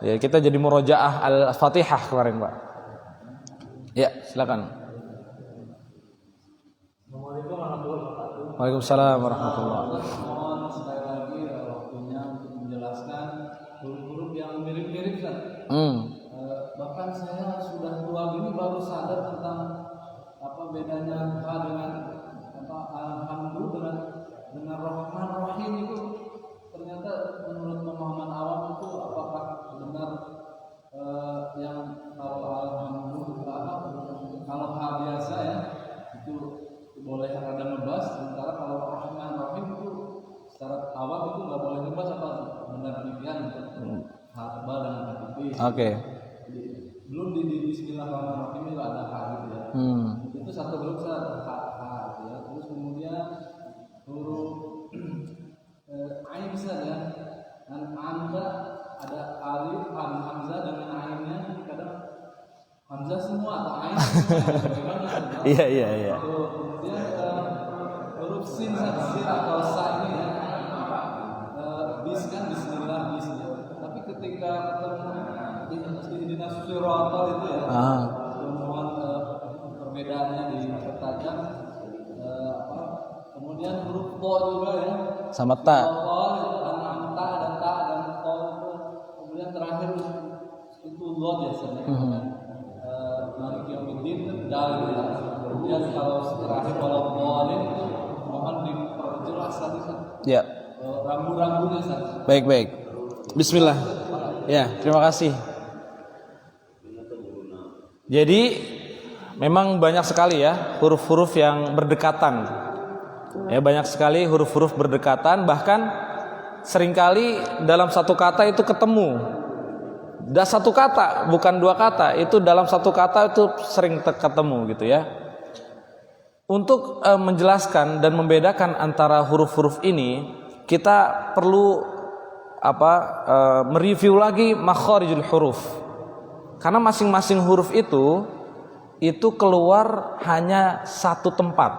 Ya, kita jadi murojaah Al-Fatihah kemarin, Pak. Ya, silakan. Assalamualaikum warahmatullahi wabarakatuh. Waalaikumsalam warahmatullahi wabarakatuh. Mohon sekali lagi waktunya untuk menjelaskan huruf-huruf yang mirip-mirip, Ustaz. Bahkan saya sudah tua gini baru sadar tentang apa bedanya ha dengan apa alhamdulillah dengan rahman rahim itu. Ternyata menurut pemahaman awam itu apakah benar yang kalau alhamdulillah kalau ha biasa ya itu boleh rada ngebas, sementara kalau rahman rahim itu secara awam itu nggak boleh ngebas, apa benar demikian? Ha tebal dengan ha tipis. Oke. Belum di Bismillahirrahmanirrahim itu ada ha gitu ya. Itu satu huruf ha gitu ya. Terus kemudian huruf ain saja dan anda ada alif hamzah dengan ainnya, kadang hamzah semua atau ain semua. Iya. Kemudian huruf sin atau sa ini ya, bis kan bismillah bis ya. Tapi ketika ketemu di nasrul itu ya, temuan perbedaannya dipertajam kemudian huruf to juga ya, sama ta. An'amta dan ta dan to itu. Kemudian terakhir itu dha biasanya. Maliki yaumiddin dal ya. Kemudian kalau terakhir kalau boleh itu mohon diperjelas tadi. Ya. Rambu-rambunya Ustaz. Baik. Bismillah. Ya, terima kasih. Jadi memang banyak sekali ya huruf-huruf yang berdekatan. Ya, banyak sekali huruf-huruf berdekatan, bahkan seringkali dalam satu kata itu ketemu. Dan satu kata, bukan dua kata, itu dalam satu kata itu sering ketemu gitu ya. Untuk menjelaskan dan membedakan antara huruf-huruf ini, kita perlu mereview lagi makharijul huruf. Karena masing-masing huruf itu keluar hanya satu tempat,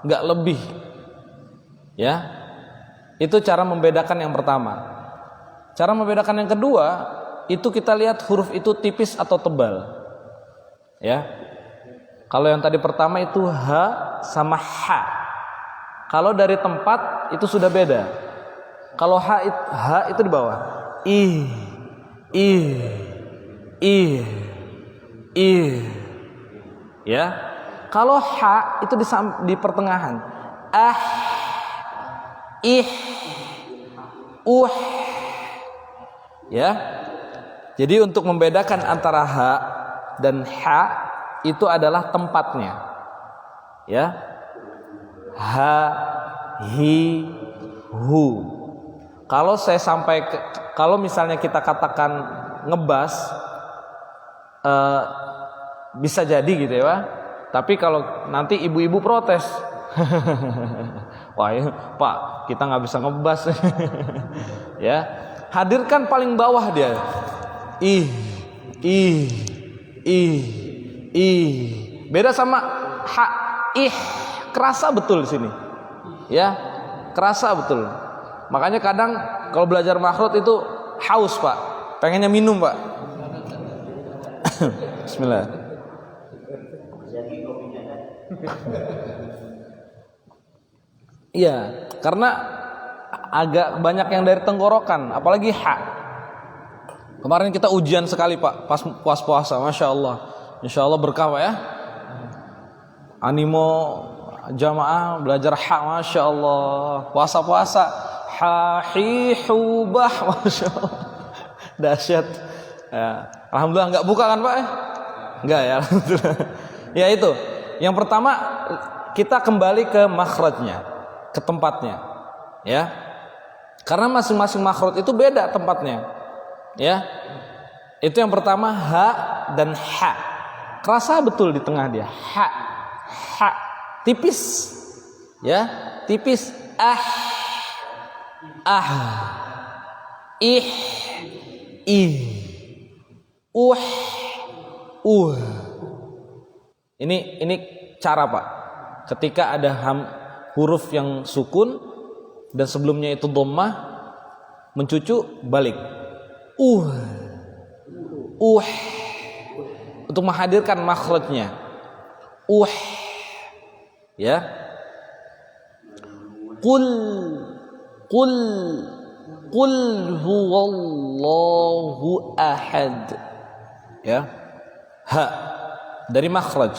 nggak lebih. Ya, itu cara membedakan yang pertama. Cara membedakan yang kedua, itu kita lihat huruf itu tipis atau tebal. Ya, kalau yang tadi pertama itu ha sama ha. Kalau dari tempat itu sudah beda. Kalau ha itu di bawah. I. Ya. Kalau ha itu di pertengahan. Ya. Jadi untuk membedakan antara ha dan ha itu adalah tempatnya. Ya. Ha, hi, hu. Kalau kalau misalnya kita katakan ngebas, bisa jadi gitu ya, Pak. Tapi kalau nanti ibu-ibu protes, wah ya, Pak, kita nggak bisa ngebas. Ya, hadirkan paling bawah dia. Beda sama ha, kerasa betul di sini. Ya, kerasa betul. Makanya kadang kalau belajar makhraj itu haus, Pak. Pengennya minum, Pak. Bismillah. Iya, karena agak banyak yang dari tenggorokan, apalagi ha. Kemarin kita ujian sekali, Pak, pas puasa, Masya Allah. Insya Allah berkah, Pak ya. Animo jamaah belajar ha, Masya Allah. Puasa-puasa hahihubah, Masya Allah. Dahsyat ya. Alhamdulillah nggak buka kan, Pak? Nggak ya, Alhamdulillah. Ya itu. Yang pertama kita kembali ke makhrajnya, ke tempatnya. Ya. Karena masing-masing makhraj itu beda tempatnya. Ya. Itu yang pertama, ha dan ha. Kerasa betul di tengah dia. Ha. Tipis. Ya, tipis. Ih, Ini cara, Pak. Ketika ada huruf yang sukun dan sebelumnya itu dhammah, Mencucu balik. Untuk menghadirkan makhrajnya. Ya. Qul huwallahu ahad. Ya. Ha dari makhraj.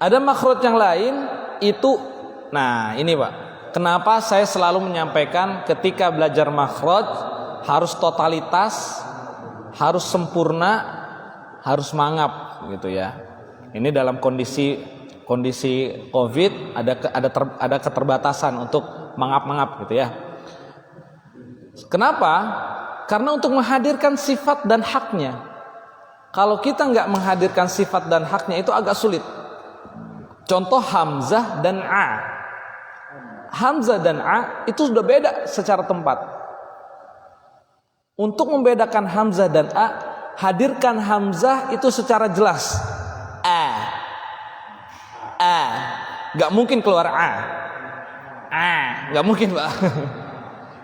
Ada makhraj yang lain itu. Nah, ini Pak. Kenapa saya selalu menyampaikan ketika belajar makhraj harus totalitas, harus sempurna, harus mangap gitu ya. Ini dalam kondisi Covid ada keterbatasan untuk mangap-mangap gitu ya. Kenapa? Karena untuk menghadirkan sifat dan haknya. Kalau kita nggak menghadirkan sifat dan haknya itu agak sulit. Contoh Hamzah dan A. Hamzah dan A itu sudah beda secara tempat. Untuk membedakan Hamzah dan A, hadirkan Hamzah itu secara jelas. Gak mungkin keluar A. Gak mungkin Pak.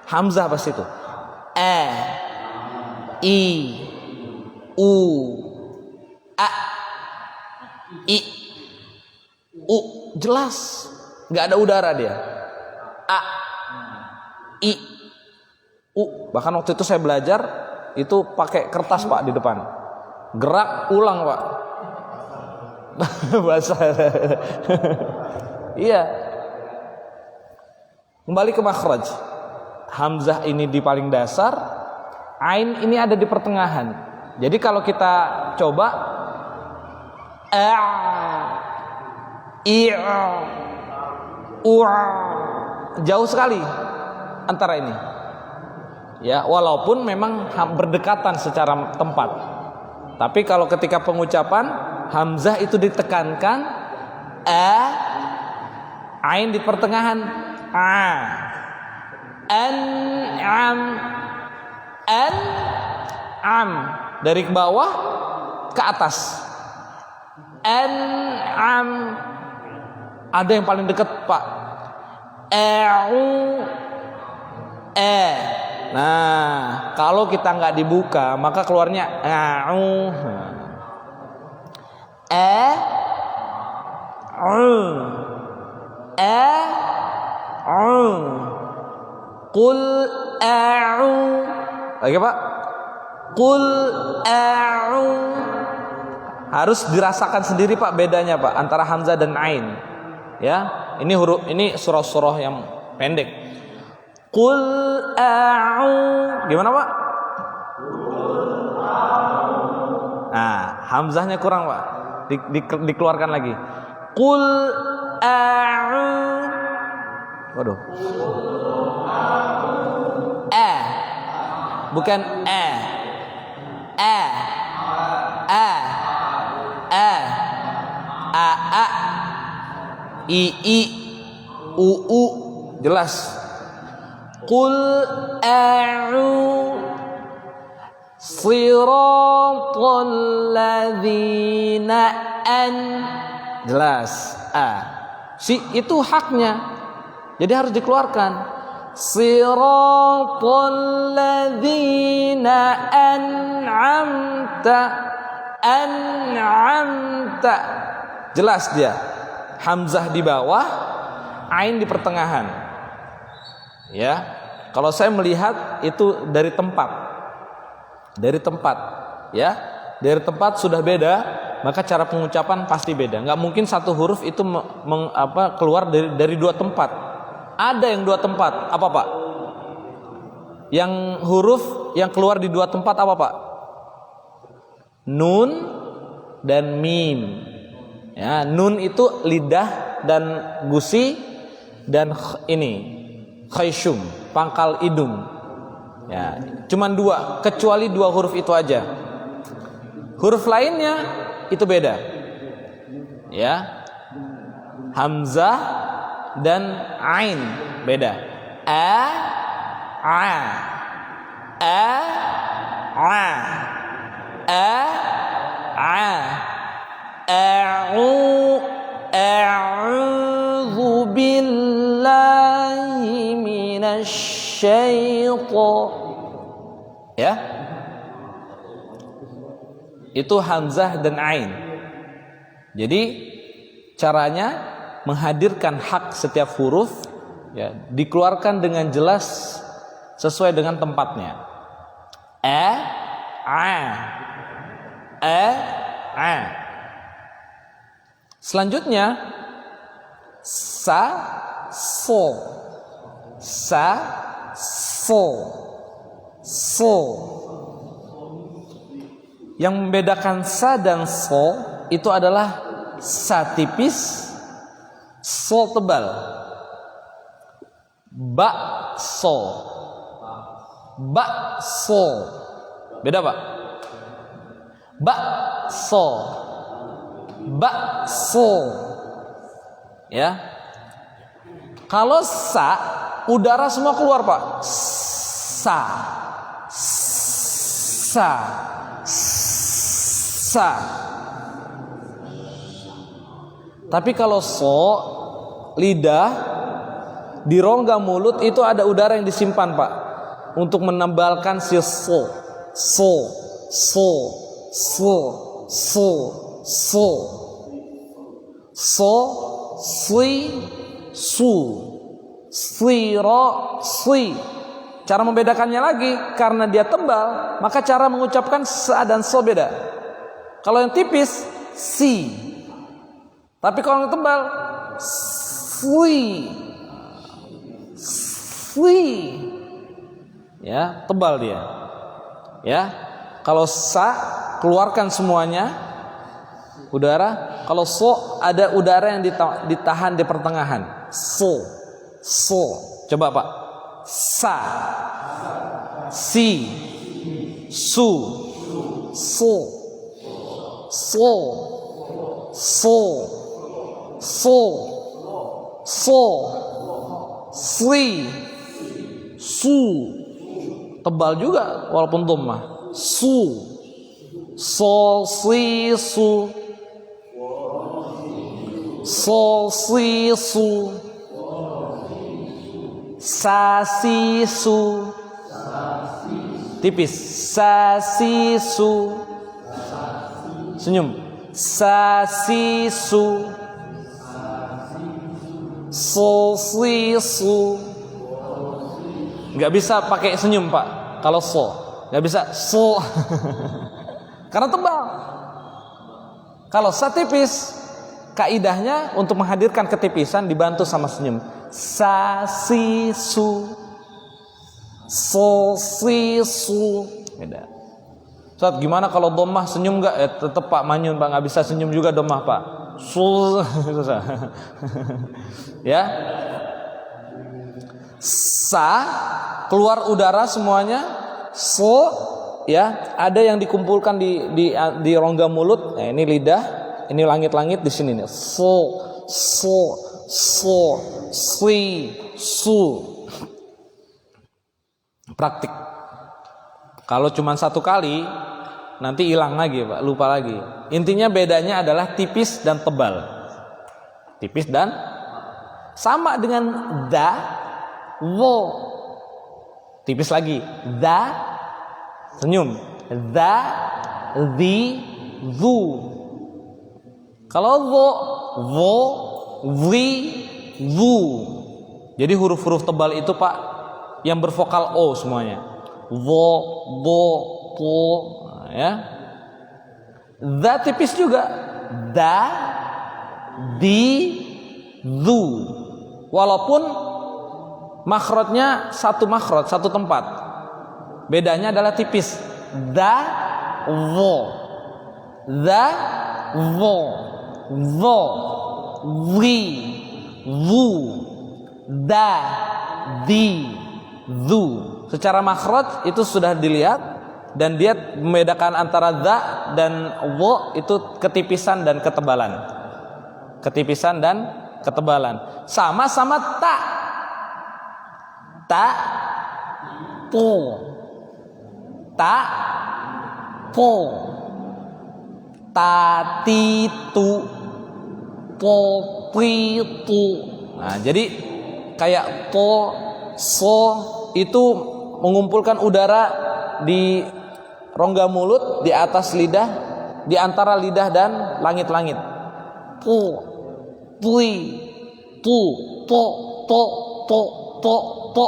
Hamzah pasti itu. I, U, A, I, U. Jelas. Gak ada udara dia. A, I, U. Bahkan waktu itu saya belajar itu pakai kertas Pak di depan. Gerak ulang Pak. Bahasa. Iya. Kembali ke makhraj. Hamzah ini di paling dasar, ain ini ada di pertengahan. Jadi kalau kita coba jauh sekali antara ini. Ya, walaupun memang berdekatan secara tempat. Tapi kalau ketika pengucapan hamzah itu ditekankan, ain di pertengahan, an'am dari bawah ke atas. An'am ada yang paling dekat Pak. Nah, kalau kita nggak dibuka, maka keluarnya Qul a'u. Lagi Pak. Qul a'u. Harus dirasakan sendiri Pak bedanya Pak antara hamzah dan ain. Ya, ini huruf, ini surah-surah yang pendek. Qul a'u. Gimana Pak? Nah, hamzahnya kurang Pak. Dikeluarkan lagi. Qul a'u. Waduh. Bukan I u jelas. Qul a'u siratal ladzina jelas. Itu haknya. Jadi harus dikeluarkan. Siratal ladzina an'amta. Jelas dia. Hamzah di bawah, ain di pertengahan. Ya. Kalau saya melihat itu dari tempat. Dari tempat, ya. Dari tempat sudah beda, maka cara pengucapan pasti beda. Enggak mungkin satu huruf itu keluar dari dua tempat. Ada yang dua tempat, apa Pak? Yang huruf yang keluar di dua tempat apa Pak? Nun dan mim. Ya, nun itu lidah dan gusi dan khayshum, pangkal hidung. Ya, cuman dua, kecuali dua huruf itu aja. Huruf lainnya itu beda. Ya. Hamzah dan ain beda. A'udzu billahi minasyaiton. Ya. Itu hamzah dan ain. Jadi caranya menghadirkan hak setiap huruf ya, dikeluarkan dengan jelas sesuai dengan tempatnya. A. Selanjutnya sa, so. Yang membedakan sa dan so itu adalah sa tipis, so tebal. Bakso. Beda Pak? Bakso. Ya. Kalau sa, udara semua keluar Pak. Sa. Tapi kalau so, lidah di rongga mulut itu ada udara yang disimpan Pak, untuk menebalkan si so. Cara membedakannya lagi, karena dia tebal, maka cara mengucapkan sa dan so beda. Kalau yang tipis, si. Tapi kalau yang tebal, sui. Ya, tebal dia. Ya. Kalau sa, keluarkan semuanya udara. Kalau so, ada udara yang ditahan di pertengahan. So. Coba Pak. Sa, si, su, sli, su. Tebal juga walaupun dhammah. Su, sol, sli, su, sol, sli, su, sa, si, su. Tipis. Sa, si, su. Senyum. Sa, si, su. Sol, sli, su. Nggak bisa pakai senyum Pak kalau so. Nggak bisa so. Karena tebal. Kalau sa tipis, kaidahnya untuk menghadirkan ketipisan dibantu sama senyum. Sa, si, su. So, si, su. Beda. Ustaz, gimana kalau dhammah senyum nggak? Tetap Pak manyun Pak, nggak bisa senyum juga dhammah Pak. Susah. Ya. Sa, keluar udara semuanya. So, ya, ada yang dikumpulkan di rongga mulut. Nah, ini lidah, ini langit-langit di sini nih. So, sli, su. Praktik. Kalau cuma satu kali, nanti hilang lagi Pak, lupa lagi. Intinya bedanya adalah tipis dan tebal. Tipis dan sama dengan da, wo. Tipis lagi. Da, senyum. Da, di, zu. Kalau wo, wi, zu. Jadi huruf-huruf tebal itu Pak, yang bervokal o semuanya. Wo, bo, po, ya. Da tipis juga. Da, di, zu. Walaupun makhrajnya satu makhraj, satu tempat. Bedanya adalah tipis. Da, wo. Da, wo. Wo, wi, wu. Da, di, zu. Secara makhraj itu sudah dilihat, dan dia membedakan antara da dan wo itu ketipisan dan ketebalan. Ketipisan dan ketebalan. Sama-sama ta. Ta, po. Ta, po. Ta, ti, tu. Po, pi, tu. Nah, jadi kayak po, So itu mengumpulkan udara di rongga mulut, di atas lidah, di antara lidah dan langit-langit. Pu, pui, pu, to, to, to, to, to.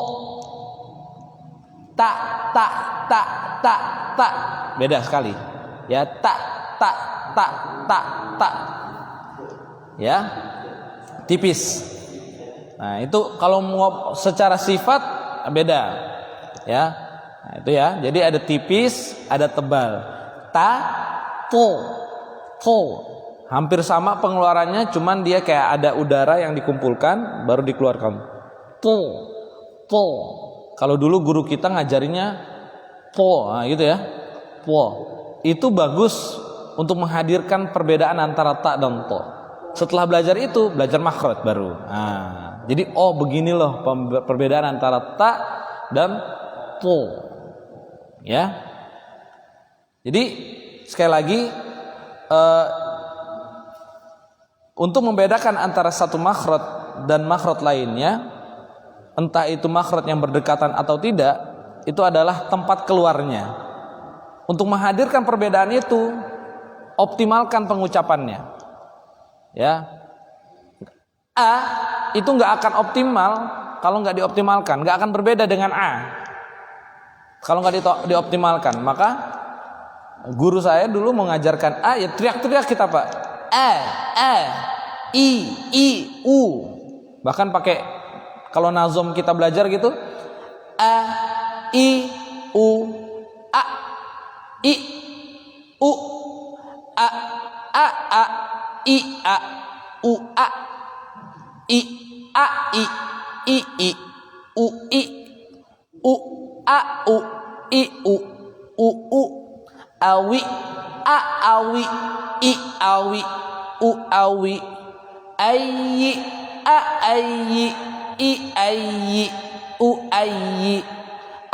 Ta, ta, ta, ta, ta. Beda sekali. Ya, ta, ta, ta, ta, ta. Ya, tipis. Nah, itu kalau secara sifat beda. Ya. Nah, itu ya. Jadi ada tipis, ada tebal. Ta, to, to. Hampir sama pengeluarannya, cuman dia kayak ada udara yang dikumpulkan baru dikeluarkan. To, to. Kalau dulu guru kita ngajarinnya po, nah gitu ya. Po. Itu bagus untuk menghadirkan perbedaan antara ta dan to. Setelah belajar itu, belajar makhraj baru. Nah, jadi begini loh perbedaan antara ta dan to. Ya. Jadi sekali lagi untuk membedakan antara satu makhraj dan makhraj lainnya, entah itu makhraj yang berdekatan atau tidak, itu adalah tempat keluarnya. Untuk menghadirkan perbedaan itu, optimalkan pengucapannya. Ya, a itu nggak akan optimal kalau nggak dioptimalkan, nggak akan berbeda dengan a kalau nggak dioptimalkan. Maka guru saya dulu mengajarkan a, ya teriak-teriak kita pak, i, u. Bahkan pakai kalau nazom kita belajar gitu, a, i, u, a, i, u, a, i, a, u, a, i, a, i, u, i, u, a, u, i, u, awi, a, awi, i, awi, u, awi, ayyi, a, ayyi, i, ayyi, u, ayyi,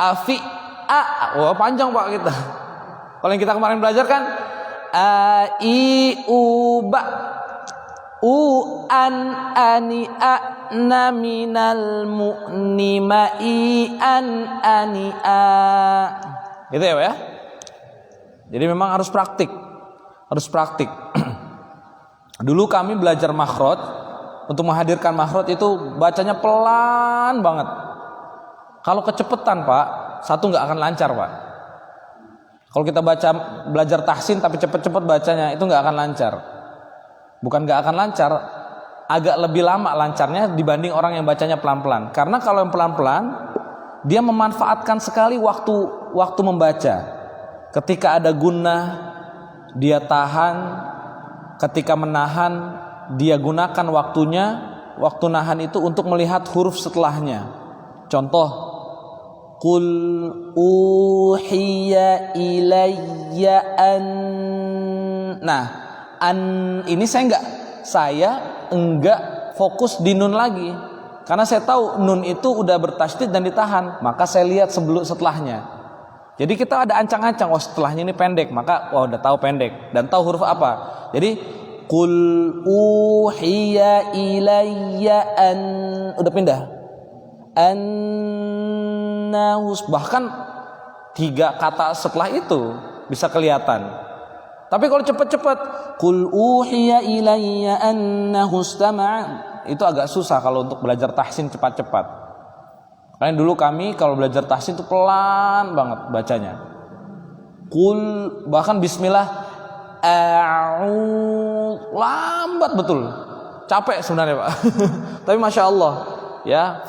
afi, a. Wah panjang pak kita. Kalau yang kita kemarin belajar kan a, i, u, ba, u, an, ani, a, na, minal, mu'ni, ma, i, an, ani, a. Gitu ya pak ya. Jadi memang harus praktik. Dulu kami belajar makhraj, untuk menghadirkan makhraj itu bacanya pelan banget. Kalau kecepetan pak, satu nggak akan lancar pak. Kalau kita belajar tahsin tapi cepet-cepet bacanya, itu nggak akan lancar. Bukan nggak akan lancar, agak lebih lama lancarnya dibanding orang yang bacanya pelan-pelan. Karena kalau yang pelan-pelan, dia memanfaatkan sekali waktu membaca. Ketika ada gunnah, dia tahan. Ketika menahan, dia gunakan waktunya. Waktu nahan itu untuk melihat huruf setelahnya. Contoh, qul uhiya ilayya an. Nah, an ini saya enggak fokus di nun lagi. Karena saya tahu nun itu udah bertasydid dan ditahan, maka saya lihat setelahnya. Jadi kita ada ancang-ancang, setelahnya ini pendek, maka udah tahu pendek dan tahu huruf apa. Jadi qul uhiya ilayya an, udah pindah. Annahus, bahkan 3 kata setelah itu bisa kelihatan. Tapi kalau cepat-cepat qul uhiya ilayya annahu istama'a, itu agak susah kalau untuk belajar tahsin cepat-cepat. Karena dulu kami kalau belajar tahsin itu pelan banget bacanya. Qul, bahkan bismillah, lambat betul. Capek sebenarnya Pak. Tapi masya Allah ya,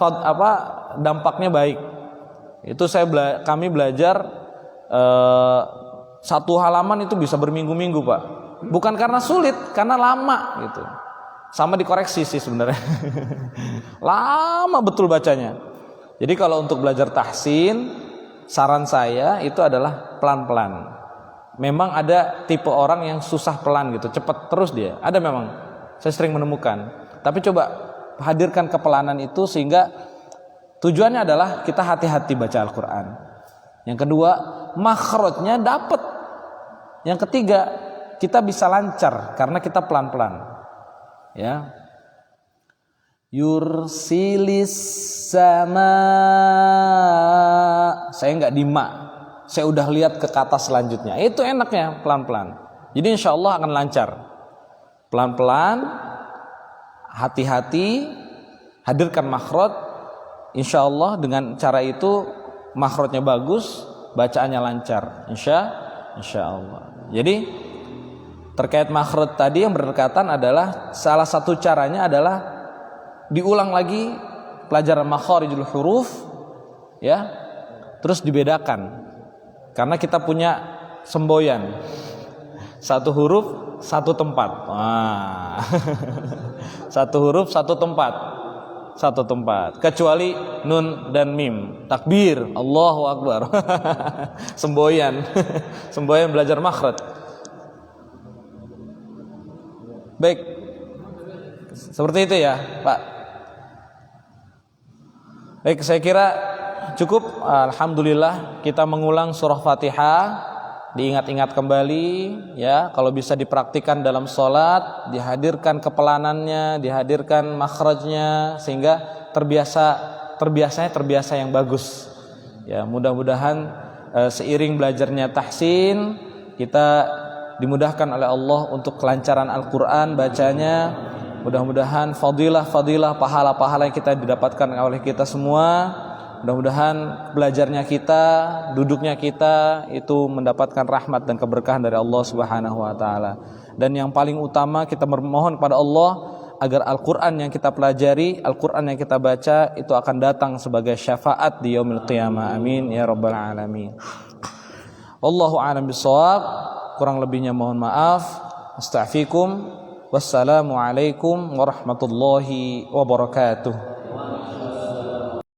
dampaknya baik. Itu kami belajar 1 halaman itu bisa berminggu-minggu Pak. Bukan karena sulit, karena lama gitu. Sama dikoreksi sih sebenarnya. Lama betul bacanya. Jadi kalau untuk belajar tahsin, saran saya itu adalah pelan-pelan. Memang ada tipe orang yang susah pelan gitu, cepat terus dia. Ada memang, saya sering menemukan. Tapi coba hadirkan kepelanan itu sehingga tujuannya adalah kita hati-hati baca Al-Quran. Yang kedua, makhrajnya dapat. Yang ketiga, kita bisa lancar karena kita pelan-pelan. Ya. Yursilis sama. Saya nggak di ma, saya udah lihat ke kata selanjutnya. Itu enaknya pelan-pelan. Jadi insya Allah akan lancar. Pelan-pelan, hati-hati, hadirkan makhraj. Insya Allah dengan cara itu makhrajnya bagus, bacaannya lancar. Insya Allah. Jadi terkait makhraj tadi yang berdekatan adalah salah satu caranya adalah diulang lagi pelajaran makharijul huruf, ya, terus dibedakan. Karena kita punya semboyan, satu huruf satu tempat. Satu huruf satu tempat. Kecuali nun dan mim. Takbir, Allahu Akbar. Semboyan. Semboyan belajar makhraj. Baik. Seperti itu ya, Pak. Baik, saya kira cukup. Alhamdulillah kita mengulang surah Fatihah, diingat-ingat kembali ya, kalau bisa dipraktikkan dalam sholat, dihadirkan kepelanannya, dihadirkan makhrajnya sehingga terbiasa yang bagus. Ya, mudah-mudahan seiring belajarnya tahsin kita dimudahkan oleh Allah untuk kelancaran Al-Qur'an bacanya. Mudah-mudahan fadilah pahala-pahala yang kita didapatkan oleh kita semua. Mudah-mudahan belajarnya kita, duduknya kita itu mendapatkan rahmat dan keberkahan dari Allah Subhanahu wa taala. Dan yang paling utama kita memohon kepada Allah agar Al-Qur'an yang kita pelajari, Al-Qur'an yang kita baca itu akan datang sebagai syafaat di yaumil qiyamah. Amin ya rabbal alamin. Wallahu a'lam bishawab. Kurang lebihnya mohon maaf. Astaghfirukum. Wassalamualaikum warahmatullahi wabarakatuh.